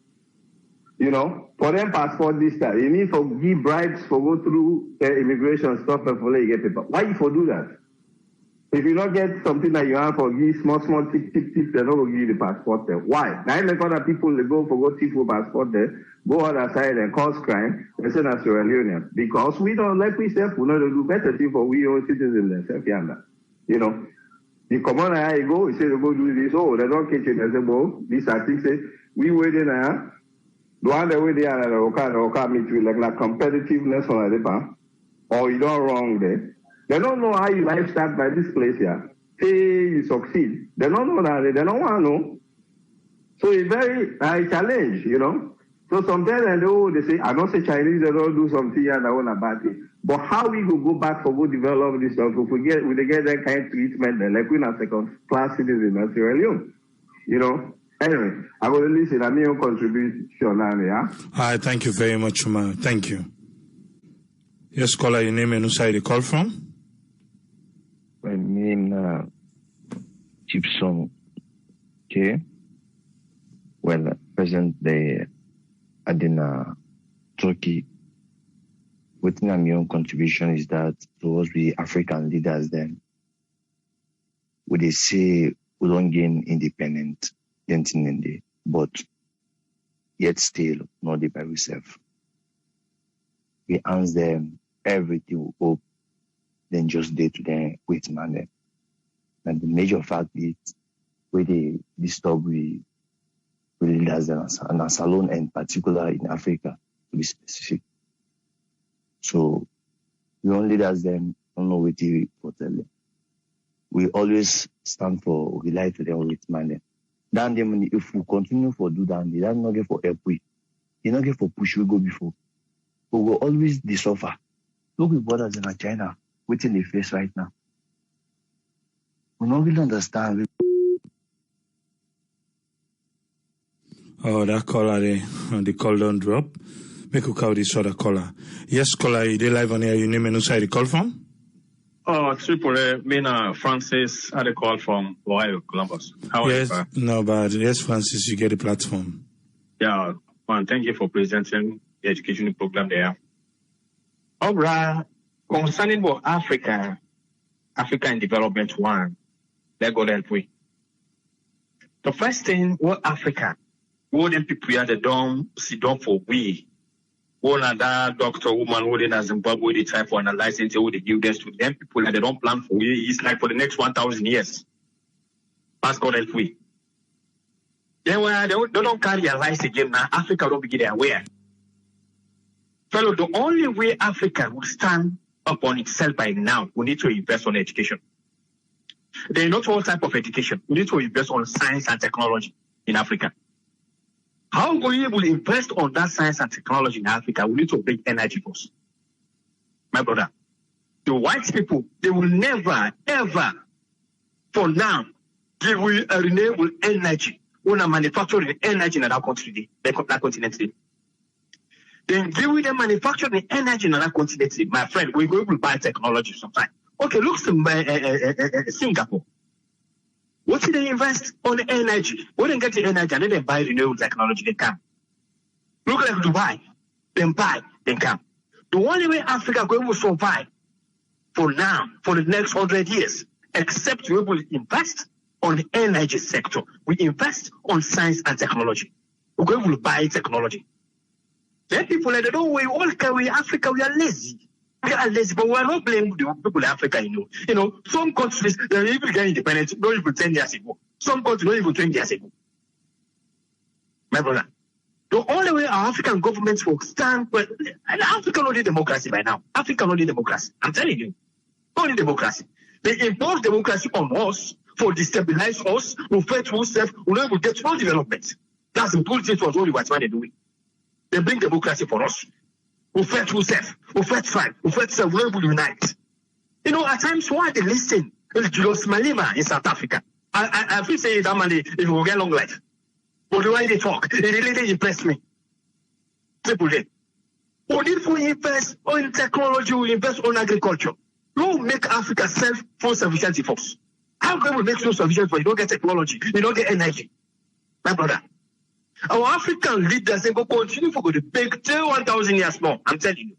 You know, for them passport this time, you need to give bribes for go through immigration stuff before you get paper. Why you for do that? If you don't get something that you have for give small tip, they're not going to give you the passport there. Why? Now make other people they go for go tip for passport there, go other side and cause crime, and say that's Sierra Leone. Because we don't like we self, we know to do better thing for we own citizens themselves yonder. You know. You come on here, you go, you say they go do this, oh, they don't catch it, they say, well, this I think say, we waiting now. The one that way they are okay meet you like competitiveness on the bar, or you don't wrong there. They don't know how you life start by this place here. Say you succeed. They don't know that. They don't want to know. So it's very challenge, you know. So sometimes they say, I don't say Chinese, they don't do something here that want about it. But how we go back for go develop this stuff if we get that kind of treatment then, like we're not second class citizen in Sierra Leone, you know. Anyway, I will listen. I'm your contribution now, yeah. Hi, thank you very much, Ma. Thank you. Yes, caller, your name and who side you call from? My name Gibson K. Well, present the Adina Turkey. Within my own contribution is that towards the African leaders, then would they say we don't gain independent. But yet still not by ourselves. We answer them everything we hope, then just day to day with man. And the major fact is where they disturb we leaders and as alone in particular in Africa to be specific. So we only leaders them don't know what they for tell them. We always stand for rely to them with man. Then if we continue for do that, they don't get for help we. They don't get for push we go before. But we will always suffer. Look with brothers in China, waiting they face right now. We don't really understand. Oh, that caller the call don't drop. Make you call this other caller. Yes, caller, you dey live on here, your name and who side you call from? Oh, Triple me Francis had a call from Ohio, Columbus. How are you? Yes, no bad. Yes, Francis, you get the platform. Yeah, man, thank you for presenting the education program there. All right, concerning what Africa in Development 1, let go that way. The first thing, what Africa, what them people here, they don't sit down for we. One other doctor, woman, who in Zimbabwe, they try for analyze and say, they give this to them people and they don't plan for we. It's like for the next 1,000 years. Pass God help we. Then when they don't carry a life again now, Africa don't begin aware. Fellow, the only way Africa will stand upon itself by now, we need to invest on education. There is not one type of education. We need to invest on science and technology in Africa. How we will invest on that science and technology in Africa? We need to bring energy first. My brother, the white people, they will never, ever, for now, give we a renewable energy. We are manufacturing energy in that country, that continent. Then give we the manufacturing energy in that continent. My friend, we will buy technology sometime. Okay, look to Singapore. What did they invest on energy? When they get the energy and then they buy renewable technology, they come. Look like Dubai, then buy, then come. The only way Africa will survive for now, for the next 100 years, except we will invest on the energy sector. We invest on science and technology. We're going to buy technology. Then people like, oh, we all carry Africa, we are lazy. We are lazy, but we are not blaming the people in Africa, you know. Some countries, they even get independent, not even 10 years ago. Some countries, not even 20 years ago. My brother, the only way our African governments will stand, well, Africa not need democracy by now. Africa not need democracy. I'm telling you. Not need democracy. They impose democracy on us, for destabilize us, we fight ourselves, we not able to get no development. That's the bullshit for all the white man they're doing. They bring democracy for us. We fight ourselves, we fight fine, we fight self, we not able to unite. You know, at times, why they listen to Julius Malema in South Africa? I feel saying that man, if we will get long life. But the way they talk, it really impressed me. People there. But if we invest on technology, we invest on agriculture. We'll make Africa self-sufficiency first. How can we make self-sufficient for you don't get technology, you don't get energy? My brother. Our African leaders they go continue for the big 1,000 years more. I'm telling you.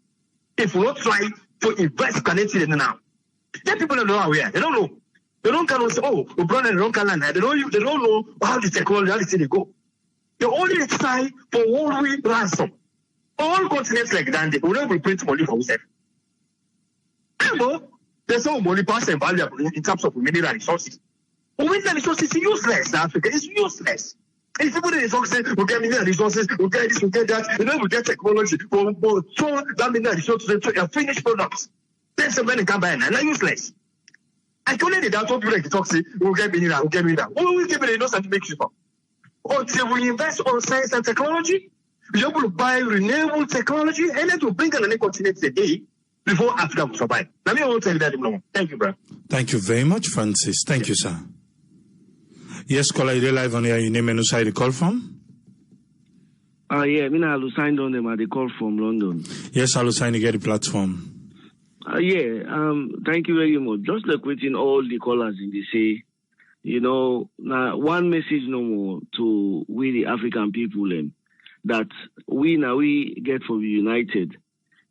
If we not try to invest connected in now. Then people don't know how we are. They don't know. They don't kind of say, oh, we brought in the wrong land. They don't know how the technology, how the thing they go. They only try for what we ransom. All continents like that, they will never print money for themselves. There's no money passing value in terms of mineral resources. But mineral resources is useless in Africa. It's useless. If people in the say, we get mineral resources, we get this, we get that, and then we get technology, we'll turn that mineral resources into a finished products. Then somebody can buy it, and they're useless. I told you that all people like to talk, say, we'll get mineral, we'll get mineral. What will we get mineral to make cheaper? Until we invest on science and technology, we're able to buy renewable technology, and then to bring on any continent today before Africa will survive. Let me tell you that anymore. Thank you, bro. Thank you very much, Francis. Thank you, sir. Yes, caller, you're live on here. Your name and who the call from? Yeah, I Alusain on them. They call from London. Yes, Alusain, you get the platform. Thank you very much. Just like waiting all the callers in the say, you know, now one message no more to we the African people that we get for be united.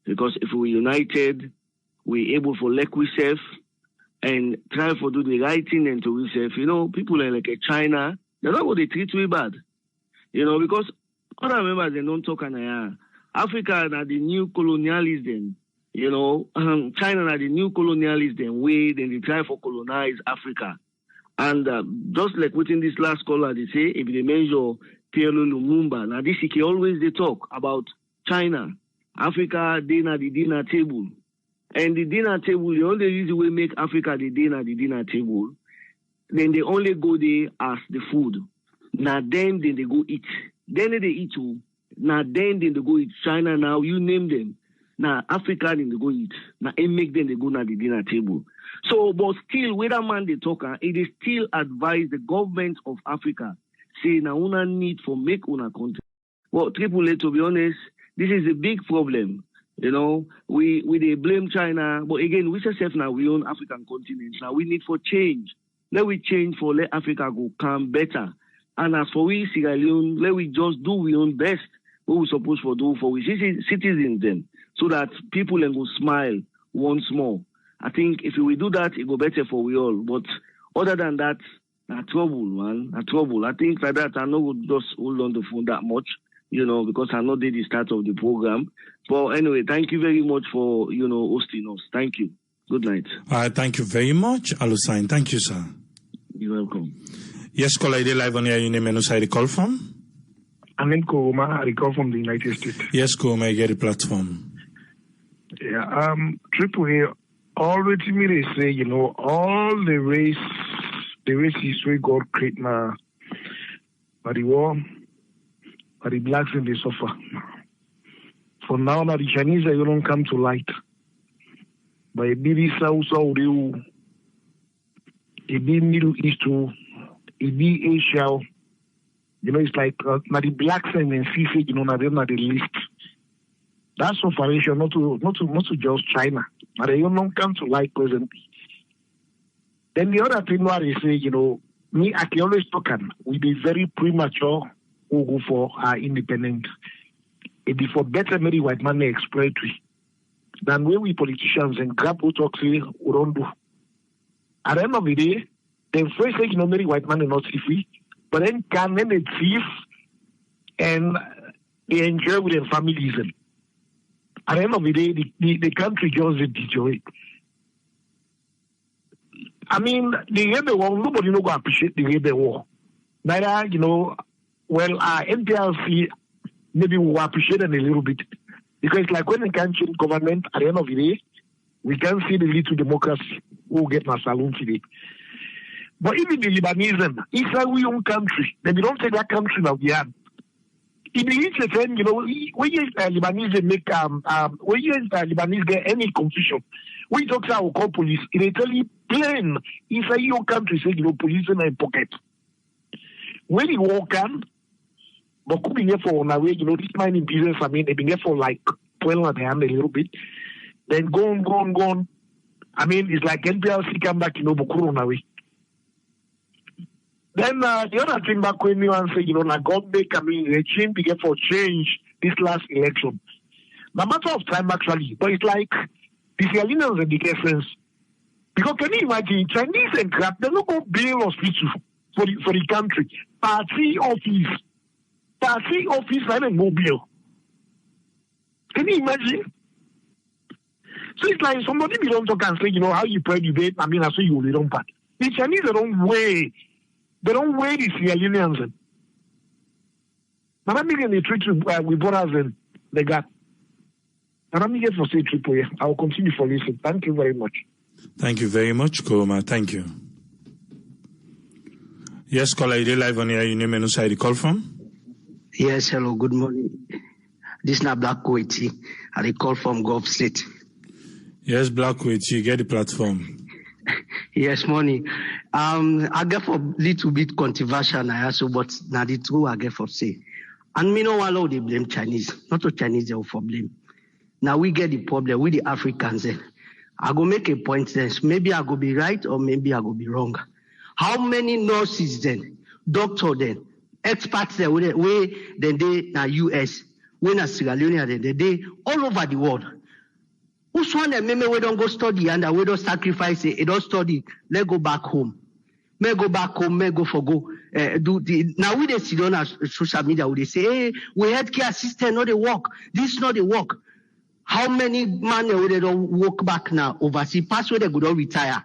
Because if we united, we able for like we self and try for do the right thing and to we self. You know, people like China, they're not going to treat we bad. You know, because other members they don't talk and Africa are the new colonialism. You know, China are the new colonialism way then they try for colonize Africa. And just like within this last caller, they say if they measure Pierre Lumumba, now this he always they talk about China. Africa, dinner, the dinner table. And the dinner table, the only reason we make Africa the dinner table, then they only go there as the food. Now then they go eat. Then they eat too. Now then they go eat. China now, you name them. Now Africa then they go eat. Now it make them they go na the dinner table. So, but still, whether man they talk, it is still advise the government of Africa, say now una need for make una country. Well, Triple A, to be honest, this is a big problem. You know, we they blame China, but again, we say now we own African continent. Now we need for change. Let we change for let Africa go come better. And as for we Sierra Leone, let we just do we own best what we supposed to do for we citizens then, so that people can go smile once more. I think if we do that, it go better for we all. But other than that, trouble, man, trouble. I think like that, I know just hold on the phone that much. You know, because I know they the start of the program. But anyway, thank you very much for, you know, hosting us. Thank you. Good night. Thank you very much, Alusain. Thank you, sir. You're welcome. Yes, caller, they live on here. Your name and who the call from? I'm in Kuruma. I call from the United States. Yes, Kuruma, you get the platform. Yeah, Triple A, all the me they say, you know, all the races we God create now, but the war, but the blacks and they suffer. For now, that the Chinese they don't come to light. But it be South Saudi, it be Middle East, it be Asia. You know, it's like now the blacks and CC, you know, now they're not the least. That's operation, not to just China. But they don't come to light presently. Then the other thing where they say, you know, me, I can always talk, we be very premature who go for our independence. It be for better many white man exploitatory than when we politicians and grab who talk say we don't do. At the end of the day, they first say, you know, many white man are not free, but then can then they thief and they enjoy with their families. At the end of the day, the country just deteriorate. I mean, the rebel war, nobody no go appreciate the rebel war. Neither, you know, well, NPLC maybe will appreciate it a little bit. Because like when we can change government, at the end of the day, we can see the little democracy who get my saloon today. But even the Lebanese, it's like we own country. Then we don't take that country now we have. It begins to say, you know, when you Lebanese make when you Lebanese get any confusion, when you talk to our call police, they tell you plain inside your country say, you know, police in their pocket. When you walk on, but could be here for on our way, you know, this mining business, I mean, they've been here for like 12 and a hand a little bit. Then go on. I mean, it's like NPLC come back, you know, but on our way. Then the other thing back when you say, you know, like God make, I mean, the change began for change this last election. No matter of time actually, but it's like the Iranians and the essence. Because can you imagine Chinese and crap, they don't go bail hospital for the country. Party office and mobile. Can you imagine? So it's like somebody belong to can say, you know, how you pray debate, I mean, I say you don't part. The Chinese they don't weigh the Sierra Leoneans. And I'm making the treat with brothers and they got. And I'm here for say triple here. I will continue for listening. Thank you very much. Thank you very much, Koma. Thank you. Yes, caller, you live on here. You name and who side you call from? Yes, hello, good morning. This is not Black Kuwaiti. I call from Gulf State. Yes, Black Kuwaiti, get the platform. Yes, morning. I get for little bit controversial, but now the true I get for say. And me no allow they blame Chinese. Not the Chinese they for blame. Now we get the problem with the Africans. I go make a point then. Maybe I go be right or maybe I go be wrong. How many nurses then, doctor then, experts there, where then they na US, when na Sierra Leone then they all over the world. Who's one that maybe we don't go study and we don't sacrifice it, don't study, let go back home. May go back home, may go for go. Now we they see on social media, they say, hey, we healthcare assistant, not the work. This not the work. How many men they don't walk back now overseas? Pass where they go don't retire.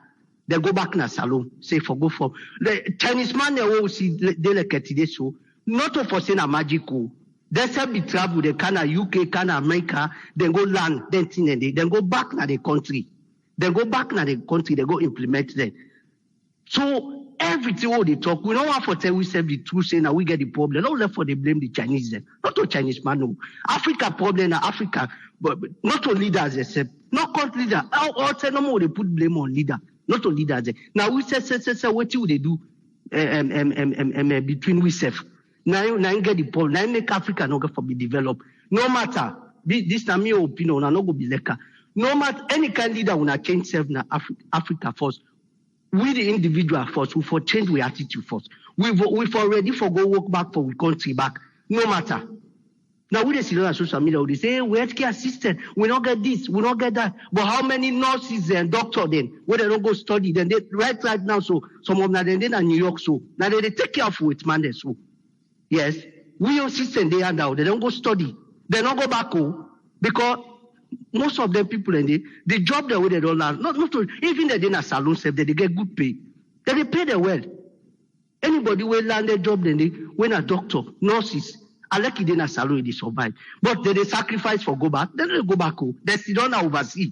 They go back na salon. Say for go for the Chinese man they will see they like today so not to foresee na magical. They say be travel, they can UK, can America, then go land, then go back na the country. They go back na the country, they go implement them. So everything what they talk, we don't want to tell we say the truth, say now we get the problem. Not left for they blame the Chinese then. Not the Chinese man, no. Africa problem na Africa, but not to leaders except not country leader. All say no more they put blame on leader, not to leaders. Now we say what do they do between we self. Now get the problem. Now make Africa no go for be developed. No matter this na my opinion. I no go be like no matter any kind of leader when I change self na Africa first. We the individual first. We for change we attitude first. We for ready for go work back for we country back. No matter. Now we see on social media. They say hey, we healthcare assistant. We don't get this. We don't get that. But how many nurses and doctors then where they don't go study then they right now so some of them then in New York so now they take care of with man so. Yes, we your system they hand out. They don't go study. They don't go back home because most of them people in the job the way they don't learn. Not to, even they in a salon self, they get good pay. They pay them well. Anybody will learn their job then they when a doctor, nurses, I like it in a salary, they survive. But they sacrifice for go back. Then they go back. They sit down oversee.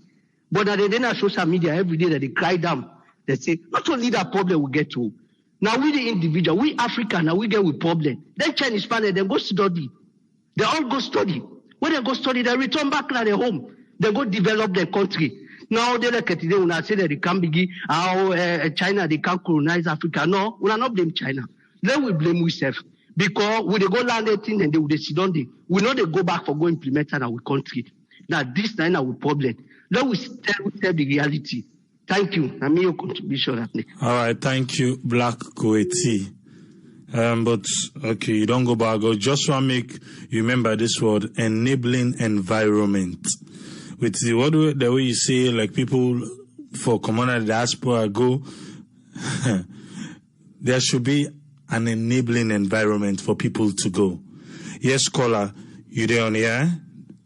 But they then on social media every day that they cry down. They say, not only that problem we get to. Now we the individual, we African, now we get with problem. Then Chinese panel, they go study. They all go study. When they go study, they return back to their home. They go develop their country. Now they look at it, when I say that they can't begin how China, they can't colonize Africa. No, we are not blame China. Then we blame ourselves. Because when they go land 18 and they will sit down there, we know they go back for go implement in our country. Now this time our problem. Then we tell the reality. Thank you. I mean your contribution. All right, thank you, Black Koeti. But okay, you don't go back. I just want to make you remember this word: enabling environment. With the way you say, like people for communal diaspora go, there should be an enabling environment for people to go. Yes, caller, you there on the air?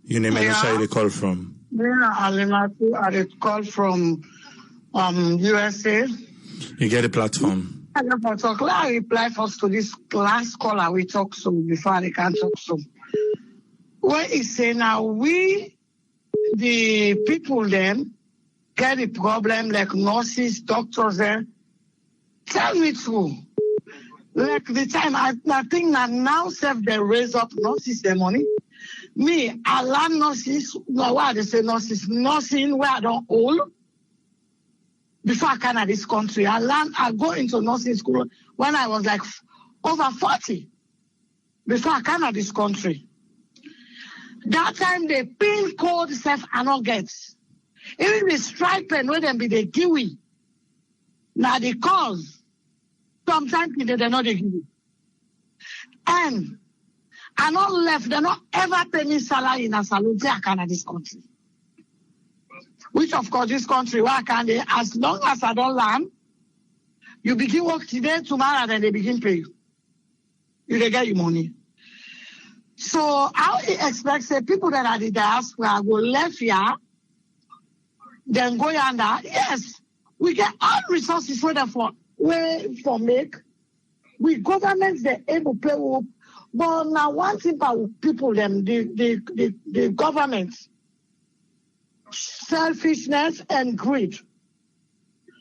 You name and where you call from? Yeah, Alimatu, I call from USA. You get a platform. I reply first to this last caller we talk so before they can talk so. Where is say now we the people then get the problem like nurses, doctors there. Tell me true. Like the time I think that now self they raise up nurses the money. Me, I learn nurses, no why they say nurses, nursing where I don't old. Before I came to this country, I go into nursing school when I was like over 40. Before I came to this country. That time the pin code self I not get. Even the stipend where them be the kiwi. Now the cause. Sometimes they're not the kiwi. And I not left, they not ever pay me salary in a salon till I come to this country. Which of course this country, why can't they? As long as I don't learn, you begin work today, tomorrow, then they begin pay you. You dey get your money. So how he expects say people that are the diaspora go left here, then go yonder. Yes, we get all resources for make. We governments they able to pay up. But now one thing about people them the government selfishness and greed.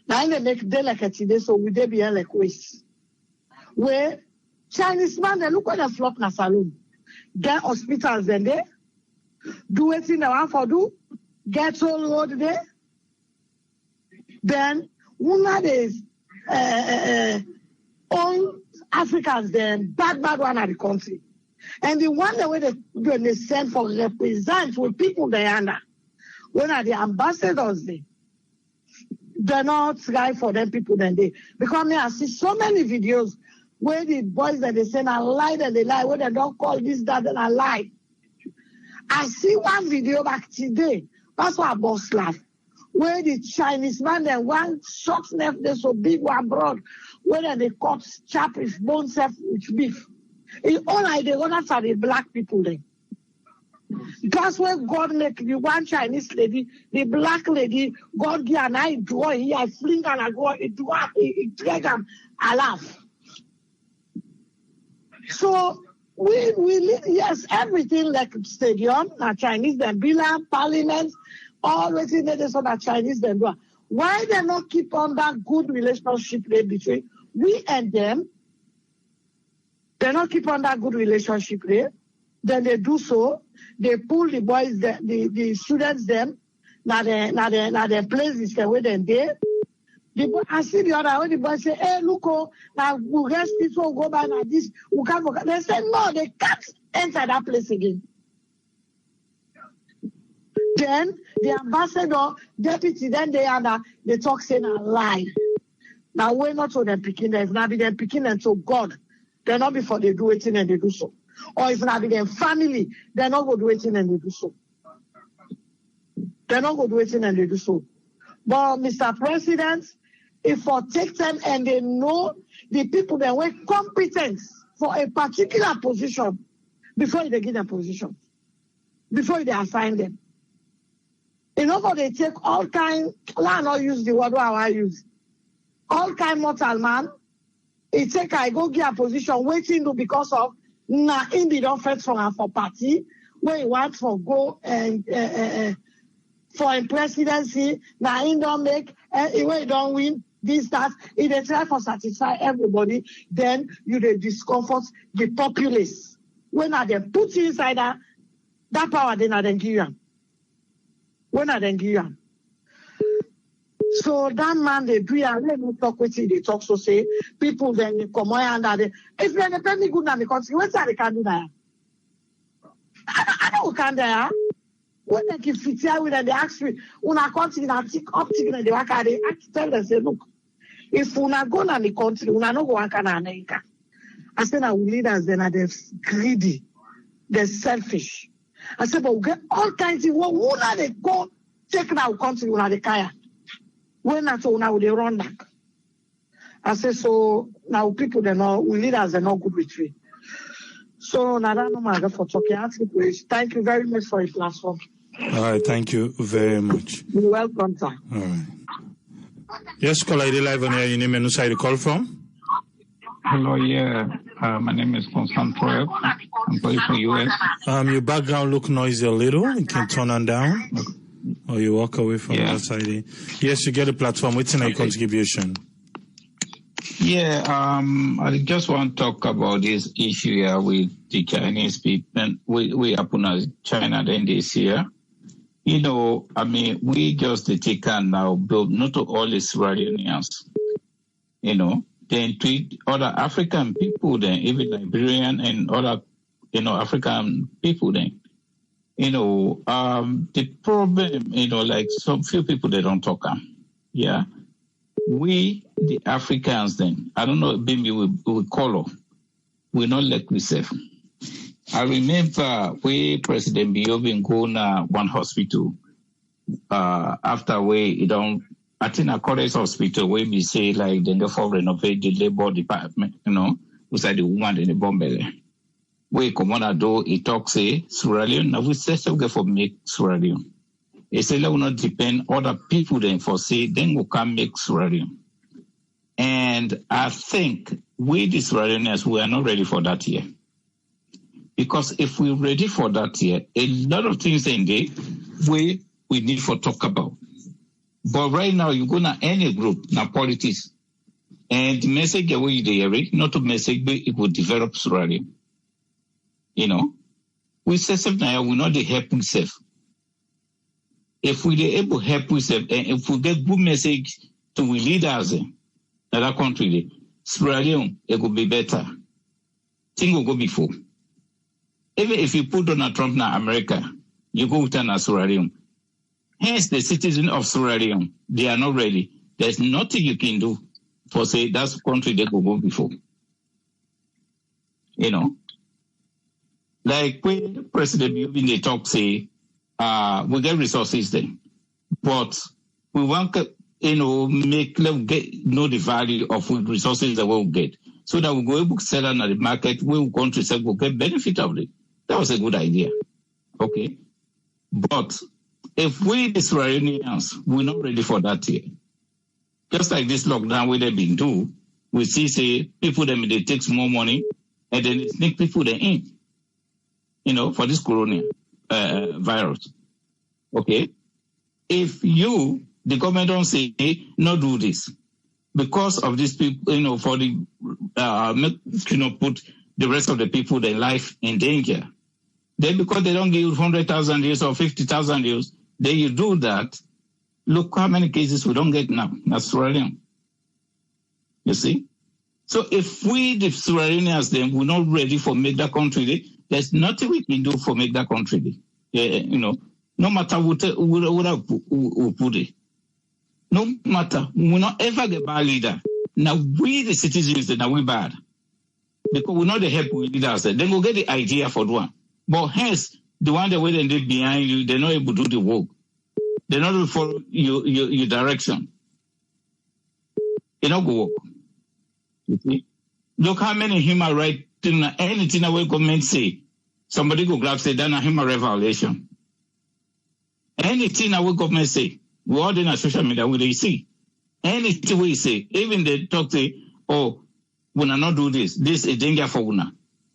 Now they make day like a today, so we they be like waste. Where Chinese man they look at the flop na saloon. Get hospitals then they do it in the one for do, get all road there. Then one of these all Africans then bad one of the country. And the one the way they send for represent with people they under. When are the ambassadors they're not try for them people then they because me I see so many videos where the boys that they send a lie and they lie, where they don't call this, that, and a lie. I see one video back today, that's why I boss laugh, where the Chinese man then one short left they so big one broad, where they cut chop his bone self with beef. It's all like they run after the black people then. That's where God make the one Chinese lady, the black lady, God give an eye draw here, I fling and I go, it drag him, I laugh. So we yes, everything like stadium, Chinese then Bila, parliament, always in there so that Chinese then do. Why they not keep on that good relationship between we and them? They not keep on that good relationship there. Then they do so. They pull the boys, the students them, now their places where they there. I see the other when the boys say, hey, look, now we rest this one, go by now this, we can't go. They say, no, they can't enter that place again. Then the ambassador, deputy, then they talk saying a lie. Now we're not so them picking them, if not be them picking them to God. They're not before they do it and they do so. Or if not be them family, they're not going to do it and they do so. They're not going to do it and they do so. But Mr. President, if for take time and they know the people that were competent for a particular position before they give them position, before they assign them. You know, they take all kind, I not use the word I use. All kind mortal man, it take I go get a position waiting to because of Now, in the office for party, where he wants for go and for a presidency, now he don't make, where he don't win, this, that, if they try for satisfy everybody, then you they discomfort the populace. When are they put inside that power, then are they give you? When are they give you? So that man, they do, and let me talk with you, they talk, so say, people then they come on and if they pay me good, now the country, what's that they can do that? I know who can there. When they keep fit here with them, they ask me, when I continue to tick up, and they work at it, I tell them, say, look, if we not go to the country, we not go to America. I said, our leaders, then are they greedy, they're selfish. I said, but we get all kinds of, well, who not they go take our country, we not the kaya. When not so now they run back. I said, so now people they know, we leaders are not good with me. So now that no matter for talking, thank you very much for your platform. All right, thank you very much. You're welcome, sir. All right. Yes, caller, you live on here. Your name and where you call from? Hello, yeah. My name is Constant Proeb. I'm calling from US. Your background look noisy a little. You can turn on down. Or you walk away from that side. Yes, you get a platform. What's your contribution? Yeah, I just want to talk about this issue here with the Chinese people. We happen as China then this year. You know, I mean, we just take now, but not all Israelis. You know, then treat other African people, then even Liberian and other, African people, then. The problem, like some few people, they don't talk. Yeah. We, the Africans, then, I don't know, maybe we color. We're not like we say. I remember we President Biobin go na one hospital. After I think a college hospital where we say like then for renovate the labor department, beside the woman in the Bombay. We come on a door, it talks Sierra Leone, now we say so for make Sierra Leone. It say will not depend other people then for say then we can make Sierra Leone. And I think we the Sierra Leoneans, we are not ready for that yet. Because if we're ready for that yet, a lot of things in there we need for talk about. But right now you go to any group, now politics, and the message that we hear, not to message, but it will develop Sierra Leone. We say something now, we not the help ourselves. If we able to help ourselves, and if we get good message to we leaders in that country, Sierra Leone, it will be better. Things will go before. Even if you put Donald Trump in America, you go to Sierra Leone. Hence, the citizens of Sierra Leone, they are not ready. There's nothing you can do for say that's country they will go before. Like when President Biobin they talk say, we get resources then, but we want make them know the value of resources that we'll get, so that we go able to sell on the market. We want to sell, we'll get benefit of it. That was a good idea, okay. But if we the Israelis, we're not ready for that yet. Just like this lockdown, where they've been do, we see say people them they take more money and then they sneak people they in. For this corona virus. Okay? If you, the government don't say, no do this, because of these people, for the, put the rest of the people, their life in danger, then because they don't give you 100,000 years or 50,000 years, then you do that. Look how many cases we don't get now. That's Sierra Leone. You see? So if we, the Sierra Leoneans, then we're not ready for make that country, there's nothing we can do for make that country. No matter what we put it. No matter, we will not ever get bad leader. Now we the citizens, now we bad. Because we know the help we leaders. Then we'll get the idea for the one. But hence, the one that wait and they behind you, they're not able to do the work. They're not able to follow your direction. They don't go work. You see? Look how many human rights, anything that government say, somebody go grab say that's a human rights violation. Anything that government say, we all in our social media, we they see. Anything we say, even they talk say, oh, we not do this. This is danger for una.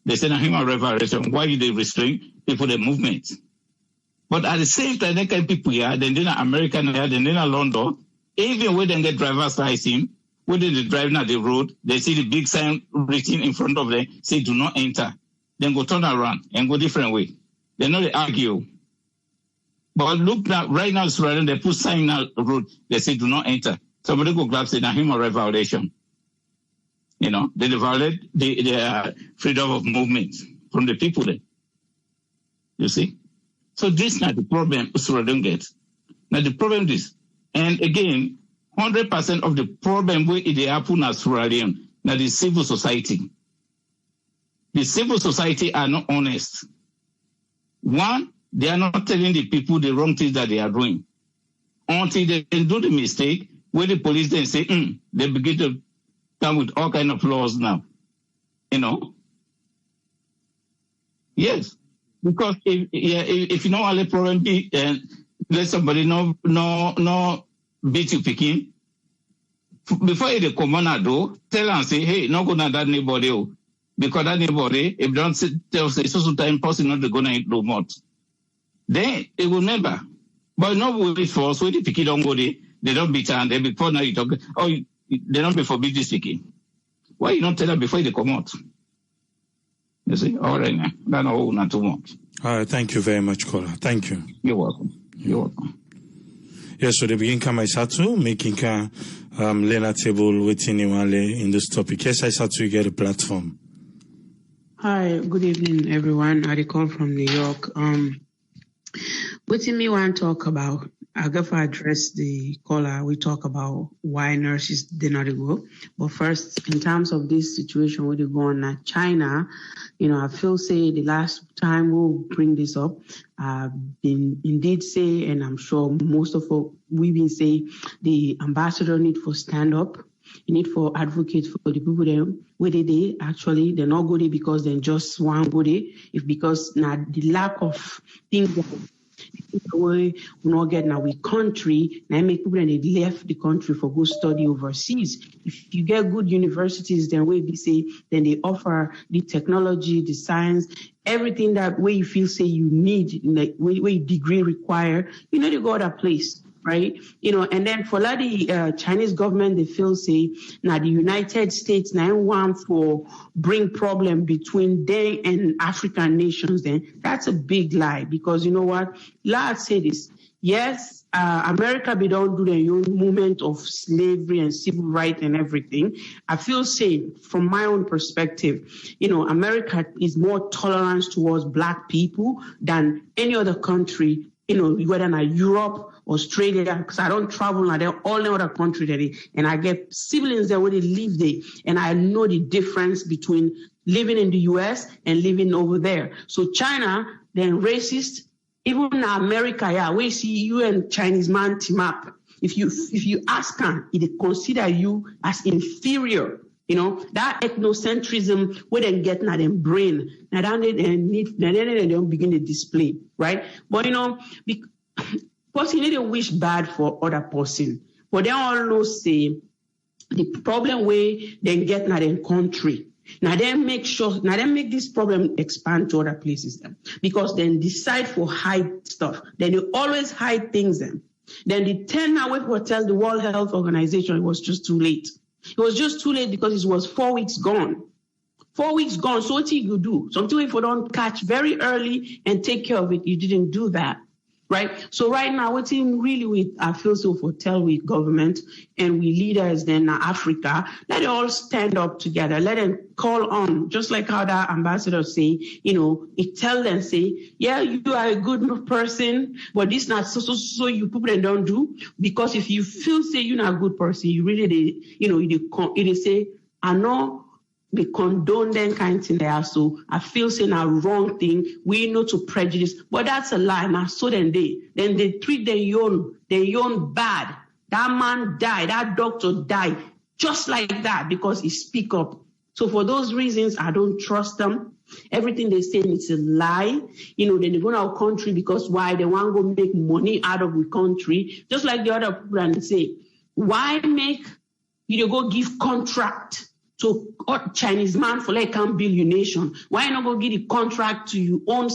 they say a human rights violation. Why they restrain people the movement? But at the same time, they can people here, then they're American here, then they're London. Even when they get driver's license, when they're driving at the road, they see the big sign written in front of them, say do not enter. Then go turn around and go different way. They know they argue. But look now, right now, they put sign on the road, they say do not enter. Somebody go grab say a human rights violation. You know, they violate the freedom of movement from the people there. You see? So this is not the problem Australian gets. Now the problem is, and again, 100% of the problem where it happen in Australia, now the civil society. The civil society are not honest. One, they are not telling the people the wrong things that they are doing. Until they do the mistake, where the police then say, they begin to come with all kind of laws now. You know? Yes. Because if you know all the problem be, let somebody no beat you picking. Before they come on do, tell and say, hey, no go na that neighbor, because that neighbor, if don't tell say so time person not to go na do more. Then it will never. But no wait for us, when the picking don't go there, they don't beat and then before now you talk, they don't be forbid this picking. Why you don't tell them before they come out? You see, all right now. No, not too much. All right, thank you very much, Kola. Thank you. You're welcome. You're welcome. Yes, so the begin come Aisatu, making Lena table waiting in this topic. Yes, Aisatu, you get a platform. Hi, good evening, everyone. I call from New York. What me want to talk about? I go for address the caller. We talk about why nurses did not go. But first, in terms of this situation where they go on at China, you know, I feel say the last time we'll bring this up, I've been indeed say, and I'm sure most of what we've been saying, the ambassador need for stand up. You need for advocate for the people there where they actually they're not good because they just want good. If because now the lack of things that we not get now we country now make people and they left the country for go study overseas. If you get good universities, then we say then they offer the technology, the science, everything that way you feel say you need, like where degree require, you know, to go other place. Right, you know, and then for the Chinese government, they feel say now the United States now want for bring problem between they and African nations. Then that's a big lie because you know what? Let's say this. Yes, America be don't do their own movement of slavery and civil rights and everything. I feel say from my own perspective, you know, America is more tolerant towards black people than any other country. You know, whether not Europe, Australia, because I don't travel now, they're all in other countries and I get siblings there where they live there, and I know the difference between living in the US and living over there. So China, then racist, even America, yeah, we see you and Chinese man team up. If you ask them, they consider you as inferior. You know, that ethnocentrism where they get now them brain. Now then they don't begin to display, right? But you know, person need to wish bad for other person. But they all know say the problem where they get now in country. Now they make this problem expand to other places then. Because then decide for hide stuff. Then they always hide things then. Then the 10 hour will tell the World Health Organization it was just too late. It was just too late because it was 4 weeks gone. 4 weeks gone. So what you do? Something if you don't catch very early and take care of it, you didn't do that. Right? So right now, what I feel so for tell with government and we leaders then Africa, let it all stand up together. Let them call on, just like how that ambassador say, you know, it tell them say, yeah, you are a good person, but this not so you people don't do. Because if you feel say you're not a good person, you really, you know, you say, I know, we condone them kind of thing there. So I feel saying a wrong thing. We know to prejudice, but that's a lie. Now so then they treat their own bad. That man died, that doctor died, just like that because he speak up. So for those reasons, I don't trust them. Everything they say is a lie. You know, then they go to our country because why? They want to go make money out of the country, just like the other people and say, why make you go give contract to Chinese man for like can build your nation? Why not go give the contract to your own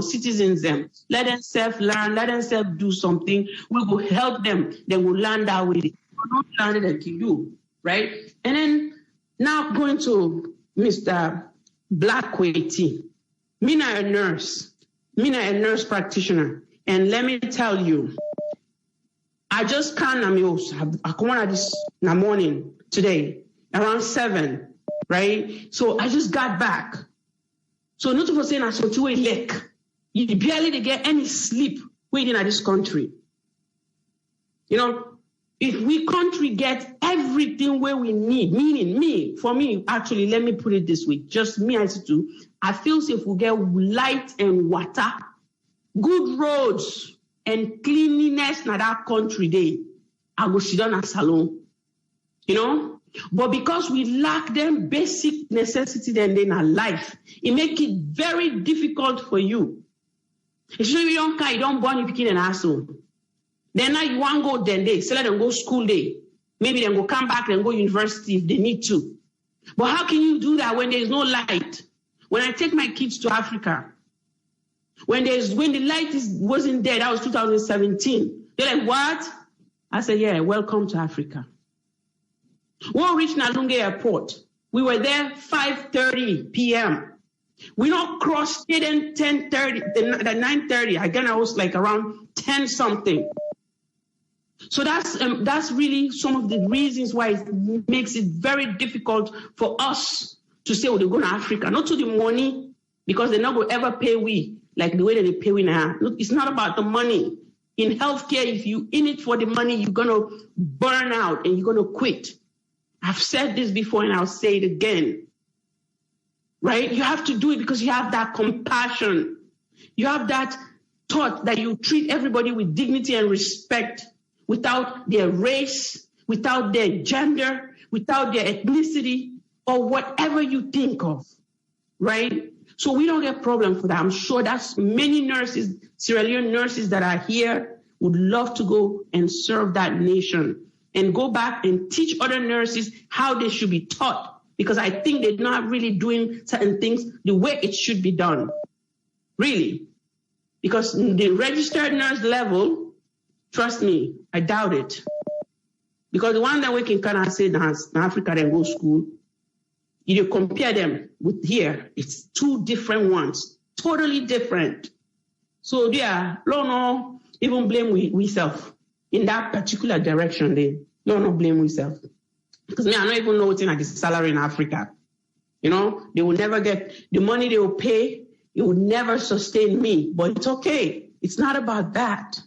citizens them? Let them self-learn, let them self-do something. We will help them. They will learn that way. They will not learn it to you, right? And then now going to Mr. Blackway. Me not a nurse. Me not a nurse practitioner. And let me tell you, I just can't, I come on this in the morning today, around 7, right? So I just got back. So not for saying I saw to a lake. You barely get any sleep waiting at this country. You know, if we country get everything where we need, meaning me, for me, actually, let me put it this way, just me as it do, I feel if we get light and water, good roads, and cleanliness in that country day, I go sit down at salon. You know? But because we lack them basic necessity then in our life, it makes it very difficult for you. If you don't care, you don't born you picking an asshole. Then now you want to go then day, so let them go school day. Maybe then go come back and go university if they need to. But how can you do that when there's no light? When I take my kids to Africa, when the light wasn't there, that was 2017. They're like, what? I said, yeah, welcome to Africa. We reached Nalunge Airport. We were there 5:30 p.m. We not crossed it in 10:30, the 9:30. Again, I was like around 10 something. So that's really some of the reasons why it makes it very difficult for us to say, oh, they're going to Africa. Not to the money, because they're not going to ever pay we like the way that they pay we now. It's not about the money. In healthcare, if you in it for the money, you're going to burn out and you're going to quit. I've said this before and I'll say it again. Right? You have to do it because you have that compassion. You have that thought that you treat everybody with dignity and respect without their race, without their gender, without their ethnicity, or whatever you think of. Right? So we don't get problem for that. I'm sure that's many nurses, Sierra Leone nurses that are here would love to go and serve that nation and go back and teach other nurses how they should be taught, because I think they're not really doing certain things the way it should be done. Really. Because the registered nurse level, trust me, I doubt it. Because the one that we can kind of say in Africa and go school, you compare them with here, it's two different ones, totally different. So yeah, no, even blame we self in that particular direction. They don't blame we self, because me I don't even know what's in the salary in Africa. You know, they will never get the money they will pay. It will never sustain me, but it's okay. It's not about that.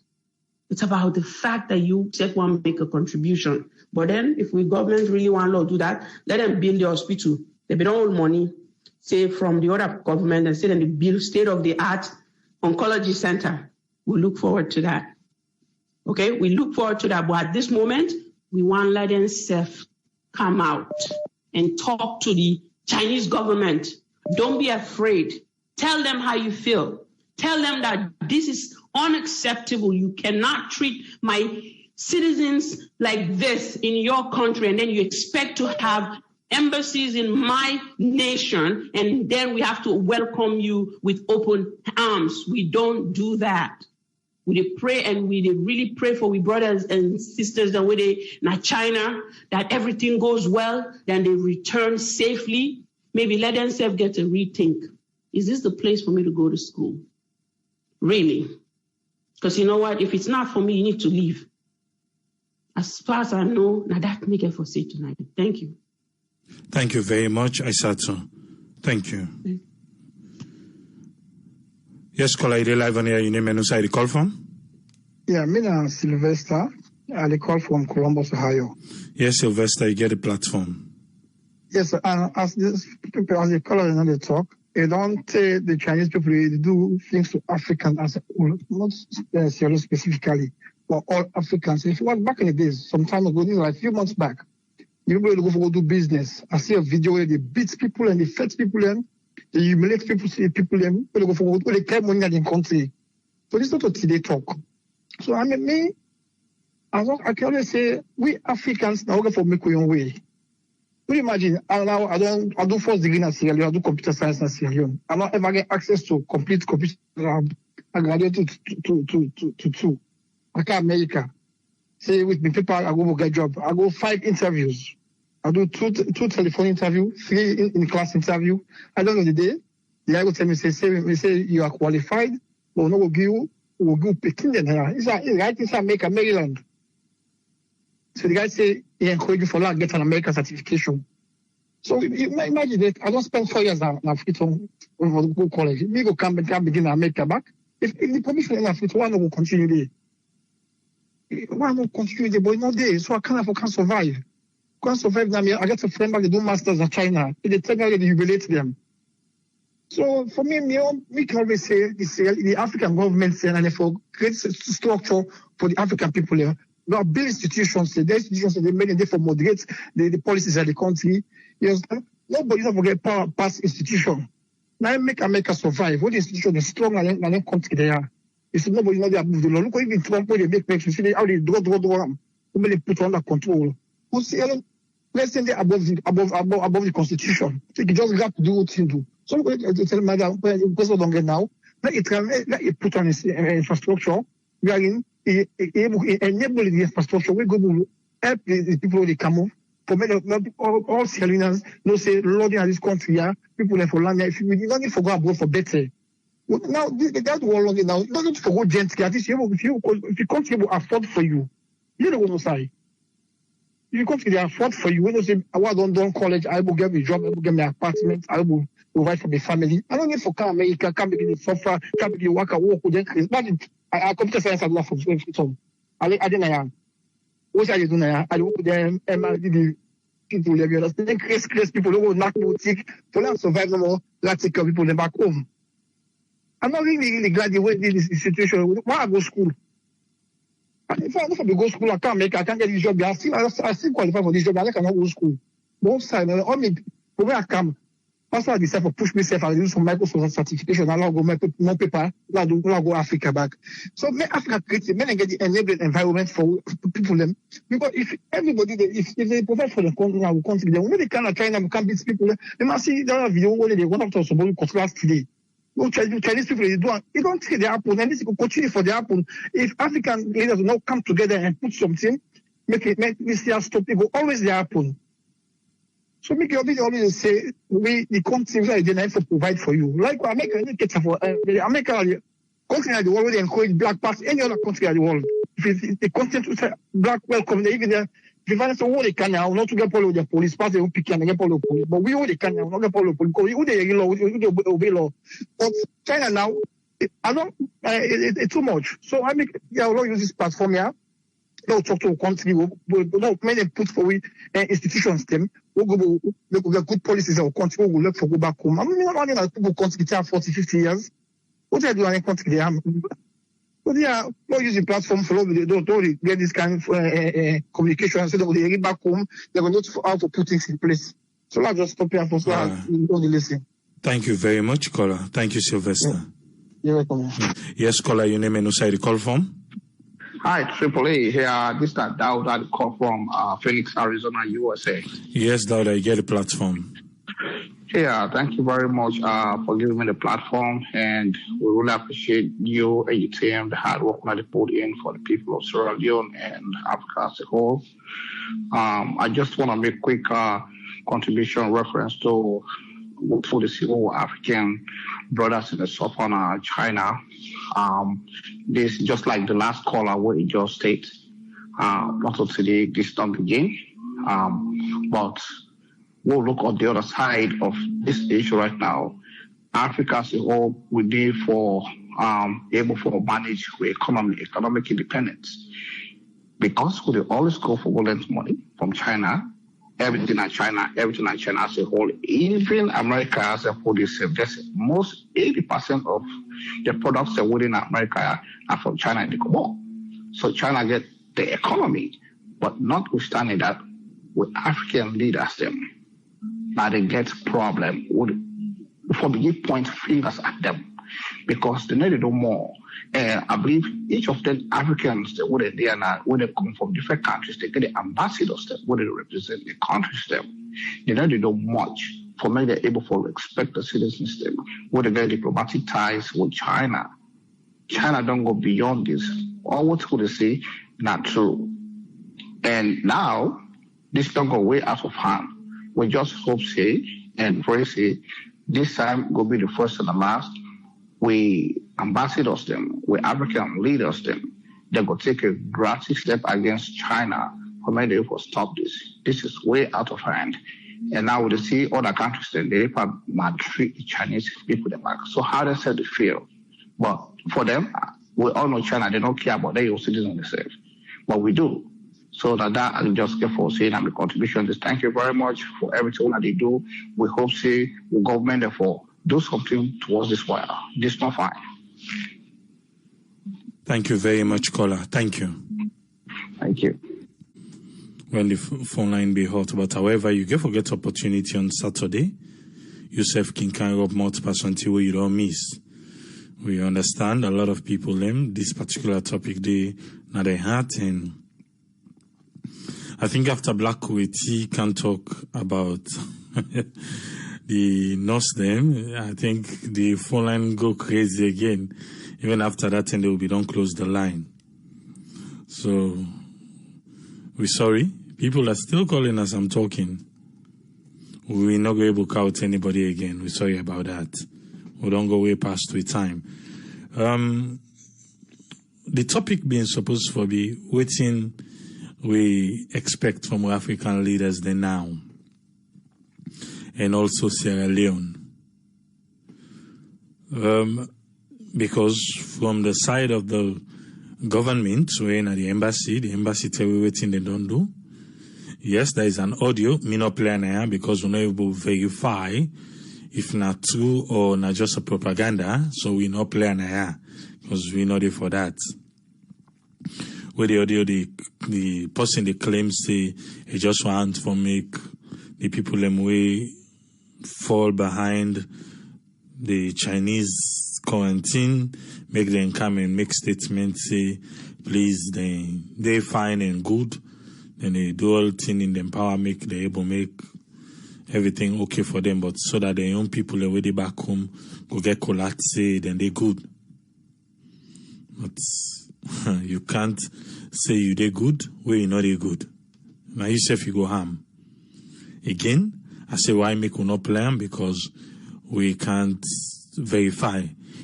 It's about the fact that you just want to make a contribution. But then if we government really want to do that, let them build the hospital. They don't hold money, say from the other government, and say then they build state-of-the-art oncology center. We look forward to that. Okay, we look forward to that. But at this moment, we want to let them come out and talk to the Chinese government. Don't be afraid. Tell them how you feel. Tell them that this is unacceptable. You cannot treat my citizens like this in your country, and then you expect to have embassies in my nation, and then we have to welcome you with open arms. We don't do that. We pray, and we really pray for we brothers and sisters that we in China, that everything goes well, then they return safely. Maybe let themselves get a rethink. Is this the place for me to go to school? Really? Because you know what? If it's not for me, you need to leave. As far as I know, now that make it for say tonight. Thank you. Thank you very much, Aisato. Thank you. Yes, caller, you're live on here. Your name and where you call from? Yeah, me name Sylvester. I call from Columbus, Ohio. Yes, Sylvester, you get the platform. Yes, and as the caller and they talk, they don't say the Chinese people they do things to Africans as a whole, not necessarily specifically, but all Africans. If you want back in the days, some time ago, this was like a few months back, you go to do business. I see a video where they beat people and they fight people and they humiliate people and they go for they claim money in the country. So this is not what they talk. So I mean, I can always say we Africans now go for make our own way. Could you imagine? I do first degree in Sierra Leone, I do computer science in Sierra Leone. I'm not ever get access to complete computer. I graduated to two. I come America. Say with me people, I go get job. I go 5 interviews. I do two telephone interview, 3 in class interview. At the end of the day, the guy will tell me, say you are qualified, but no will give Peking then here. It's right inside America, Maryland. So the guy say he encourage you for that, get an American certification. So imagine that I don't spend 4 years in African go college. Me go come begin America back. If the permission in Africa, why not go continue there? Why not continue there? But not there. So I can't survive. Can't survive now. I get a friend back, they do masters in China. They tell me they jubilate them. So for me can always say the African government and for create structure for the African people here. There are big institutions, the institutions they made it for moderate the policies of the country. Yes, nobody's not forget power past institution. Now make America survive. What institution is strong and then country they are. It's nobody not there above the law. Look even Trump when they make you see how they draw them. When they put under control. Who see let's say they're above the constitution. So you just have to do what you do. So tell madam because of longer now, let it put on infrastructure. We are in enable the infrastructure. We go to help the people who they come up. For many all Sierra Leoneans, no say loading at this country, yeah, people there for land. If you don't need to go abroad for better. Now that's war long now. Don't forget gently. At least if you country will afford for you, you don't want to say. If you country they afford for you, when you say I don't college, I will get me job, I will get me apartment, I will provide for my family. I don't need for come America, come begin to suffer, come begin to work with them. Imagine I computer science I do from some. I didn't know. What are you doing now? I work with them, the people there, you understand? Crazy people who will knock boutique, for them survive no more, let's take people back home. I'm not really glad the way this situation. Why I go school? If I go to school, I can't get this job. I still qualify for this job. I cannot go to school. Both sides, only where I come. That's why I decided to push myself and use some Microsoft certification. I'll go make more paper. I'll go Africa back. So make Africa create get the enabling environment for people them. Because if everybody if they provide for the country, then when they can China we can't beat people. They must see that video when they want to talk about controls today. No Chinese people they don't see the happen, and this will continue for the happen. If African leaders will not come together and put something, make this year stop, it will always happen. So make your video always say the countries are denied to provide for you. Like America, for America, country in the world they encourage black pass any other country in the world. If the content to say black welcome, they even there. If I say what they can now, not to get follow the police, pass they will pick and get follow police. But we all they can now, not get follow police because we they law, we obey law. But China now, it's too much. So I make I will use this platform here. They'll talk to a country, no many put forward institutions them, we'll go get good policies of country, we'll look for go back home. I mean, not only people country 40, 50 years. What they do in a country they have. But yeah, not using platform for they don't get this kind of communication so that when they get back home, they're going to know how to put things in place. So I'll just stop here for so only listen. Thank you very much, caller. Thank you, Sylvester. Yeah. You're welcome. Yes, caller, your name and who the call from? Hi, Triple A here. This is Dowd. I call from Phoenix, Arizona, USA. Yes, Dowd, I get the platform. Yeah, thank you very much for giving me the platform, and we really appreciate you and your team, the hard work that you put in for the people of Sierra Leone and Africa as a whole. I just want to make quick contribution reference to for the civil African brothers in the southern China. This just like the last caller where it just stated, not today this don't begin, but we'll look on the other side of this issue right now. Africa as a whole, we need for able to manage economic independence, because we always go for violent money from China. Everything in China as a whole, even America as a whole is most 80% of the products that within America are from China and they come on. So China get the economy, but notwithstanding that, with African leaders them, that they get problem before we give point fingers at them. because they need to do more. And I believe each of them Africans, where they are now, where they come from different countries, they get the ambassadors that where they represent the countries them. They need to do much for me they're able to respect the citizens them, where they get diplomatic ties with China. China don't go beyond this. All what they say, not true. And now, this don't go way out of hand. We just hope, say, and pray, say, this time will be the first and the last. We ambassadors them, we African leaders them, they go take a drastic step against China for me they will stop this. This is way out of hand. And now we see other countries then they maltreat the Chinese people them back. So how they say they feel? But for them, we all know China, they don't care about their citizens themselves. But we do. So that I just get for saying and the contribution. Just thank you very much for everything that they do. We hope say the government therefore do something towards this while. This not fine. Thank you very much, caller. Thank you. Thank you. When the phone line be hot, but however, you get forget opportunity on Saturday. Yourself can carry up multiple percentage where you don't miss. We understand a lot of people this particular topic they now they heart, and I think after Black Kuwaiti can talk about the nurse them. I think the phone line go crazy again. Even after that, and they will be don't close the line. So we're sorry. People are still calling us. I'm talking. We're not going to count anybody again. We're sorry about that. We don't go way past with time. The topic being supposed to be waiting we expect from African leaders then now, and also Sierra Leone. Because from the side of the government, we're in the embassy tell we waiting they don't do. Yes, there is an audio, me not play now because we're not able to verify if not true or not just a propaganda, so we not play now because we're not there for that. Where the audio, the person they claim say he just want to make the people them way fall behind the Chinese quarantine, make them come and make statements say please they fine and good, then they do all thing in them power make they able make everything okay for them, but so that the young people the way they back home go get collapse then they good. But you can't say you they good where you know they good. Now you say if you go harm. Again, I say why make we not plan because we can't verify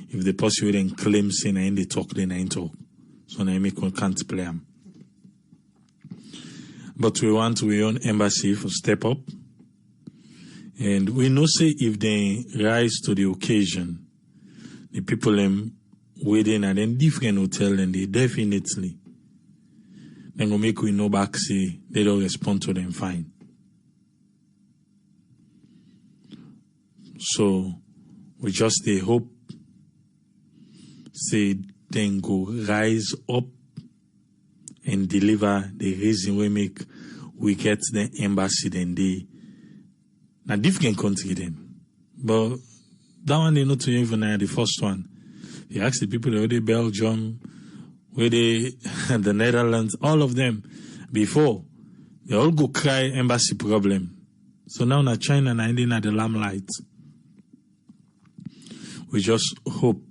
if the person then claim saying and they talk then ain't talk. So now make we can't play them. But we want our own embassy for step up. And we know say if they rise to the occasion, the people them waiting at a different hotel and they definitely then go make we know back say they don't respond to them fine. So we just they hope say then go rise up and deliver the reason we get the embassy then they now different country then. But that one they not to even the first one. You ask the people where they Belgium, where they the Netherlands, all of them before they all go cry embassy problem. So now na China na ending at the limelight. We just hope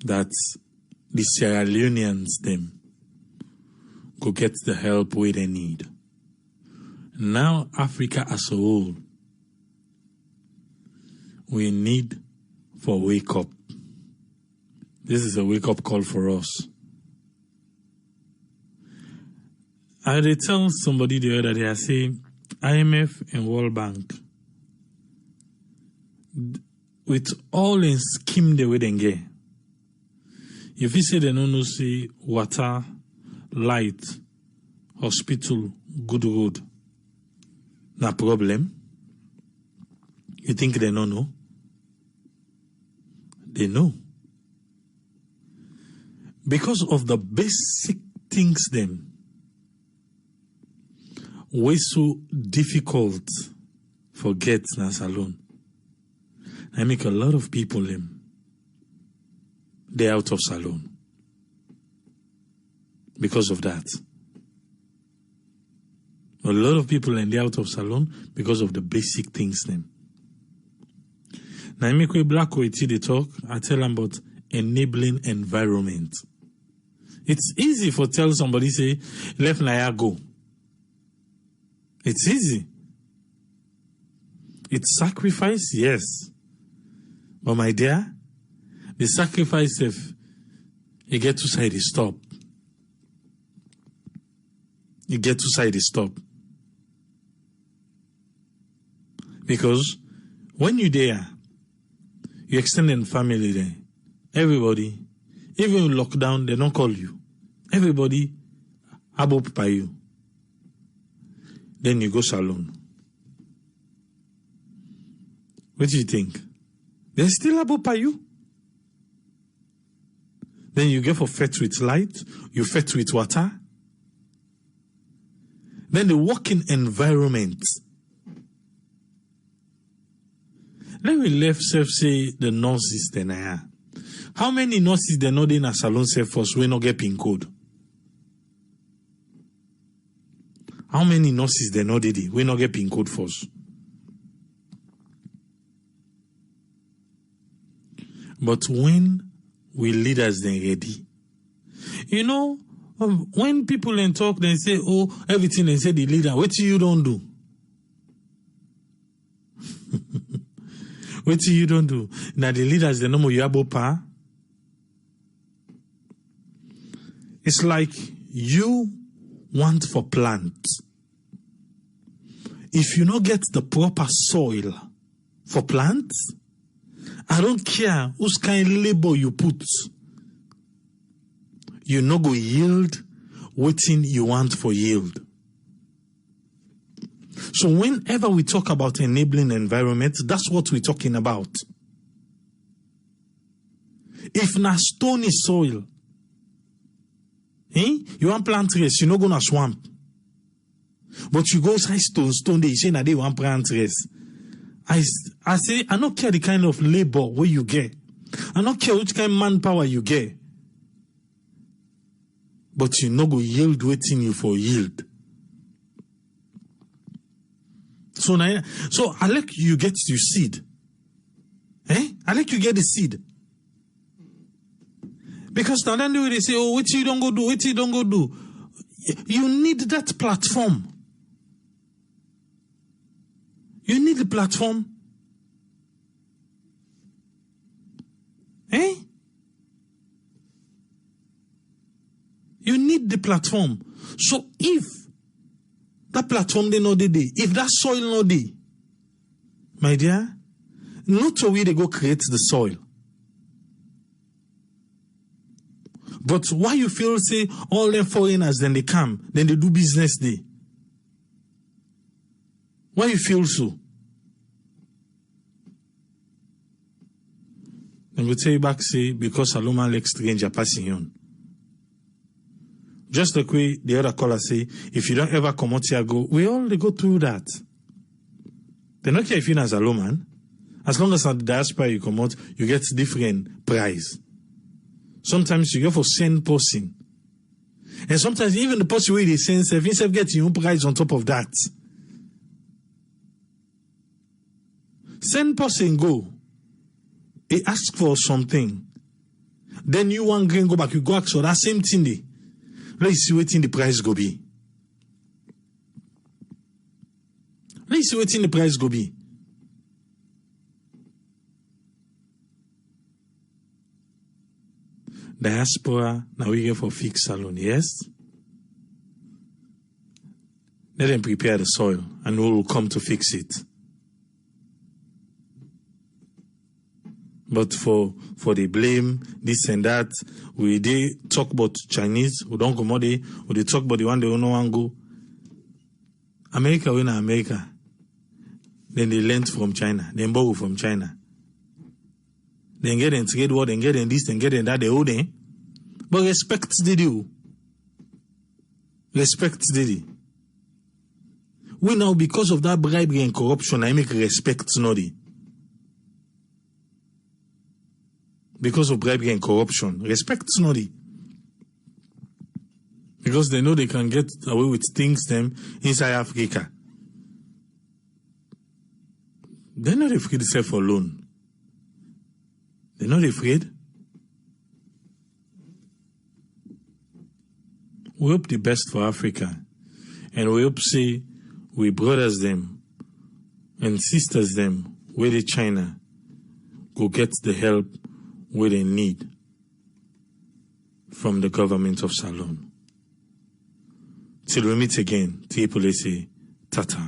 that the Sierra Leoneans them go get the help where they need. Now Africa as a whole, we need for wake up. This is a wake-up call for us. I did tell somebody the other day, I say, IMF and World Bank, with all in scheme the way they get, if you say they don't see water, light, hospital, good road, no problem. You think they don't know? They know. Because of the basic things them, way so difficult forget nas alone. I make a lot of people them they're out of salon. Because of that. A lot of people and they're out of salon because of the basic things them. Now I make way black way they talk, I tell them about enabling environment. It's easy for tell somebody say, left na go. It's easy. It's sacrifice, yes. But my dear, the sacrifice if you get to side is stop. You get to side is stop. Because when you're there, you extended family there. Everybody, even in lockdown, they don't call you. Everybody above by you. Then you go salon. What do you think? They're still above by you. Then you get for fed with light, you fed with water. Then the working environment. Let me left self say the nurses then I are. How many nurses they know in a salon self first we not get pin code? How many nurses they know we not get pin code first? But when we leaders then ready, you know, when people then talk, they say, oh, everything they say the leader, what you don't do? What you don't do? Now the leaders, they know more yabo pa. It's like you want for plant. If you not get the proper soil for plants, I don't care whose kind of labor you put. You no go yield waiting you want for yield. So whenever we talk about enabling environment, that's what we're talking about. If na stony soil, you want plant trees, you no go na swamp. But you go say stone, they say na they want plant trees. I say, I don't care the kind of labor where you get. I don't care which kind of manpower you get. But you no go yield waiting you for yield. So I like you get your seed. I like you get the seed. Because now then they say, oh, what you don't go do, what you don't go do. You need that platform. You need the platform. You need the platform. So if that platform they know they if that soil no dey, my dear, not a way they go create the soil. But why you feel say all them foreigners then they come, then they do business there? Why you feel so? And we tell you back say because Saloma like stranger passing on. Just like way the other caller say, if you don't ever come out here, we all they go through that. They don't care if you're as a low man. As long as at the diaspora you come out, you get different price. Sometimes you go for same person. And sometimes even the person where they send self, instead of getting your own price on top of that. Send person go. They ask for something. Then you want green go back, you go ask for that same thing there. Let's see what in the price go be. Let's see what in the price go be. Diaspora, now we get for fix salon, yes? Let them prepare the soil and we will come to fix it. But for the blame, this and that, we they talk about Chinese, we don't come out there, we they talk about the one they don't want to go. America, when America, then they learn from China, then borrow from China. Then get in trade war, then get in this, then get in that, they hold them. But respect the do. Respect the. We now, because of that bribery and corruption, I make respect nobody. because of bribery and corruption. Respect Snoddy. Because they know they can get away with things them inside Africa. They're not afraid to sell for loan. They're not afraid. We hope the best for Africa. And we hope say we brothers them and sisters them where the China go get the help where they need from the government of Salon. Till we meet again, Triple A say, Tata.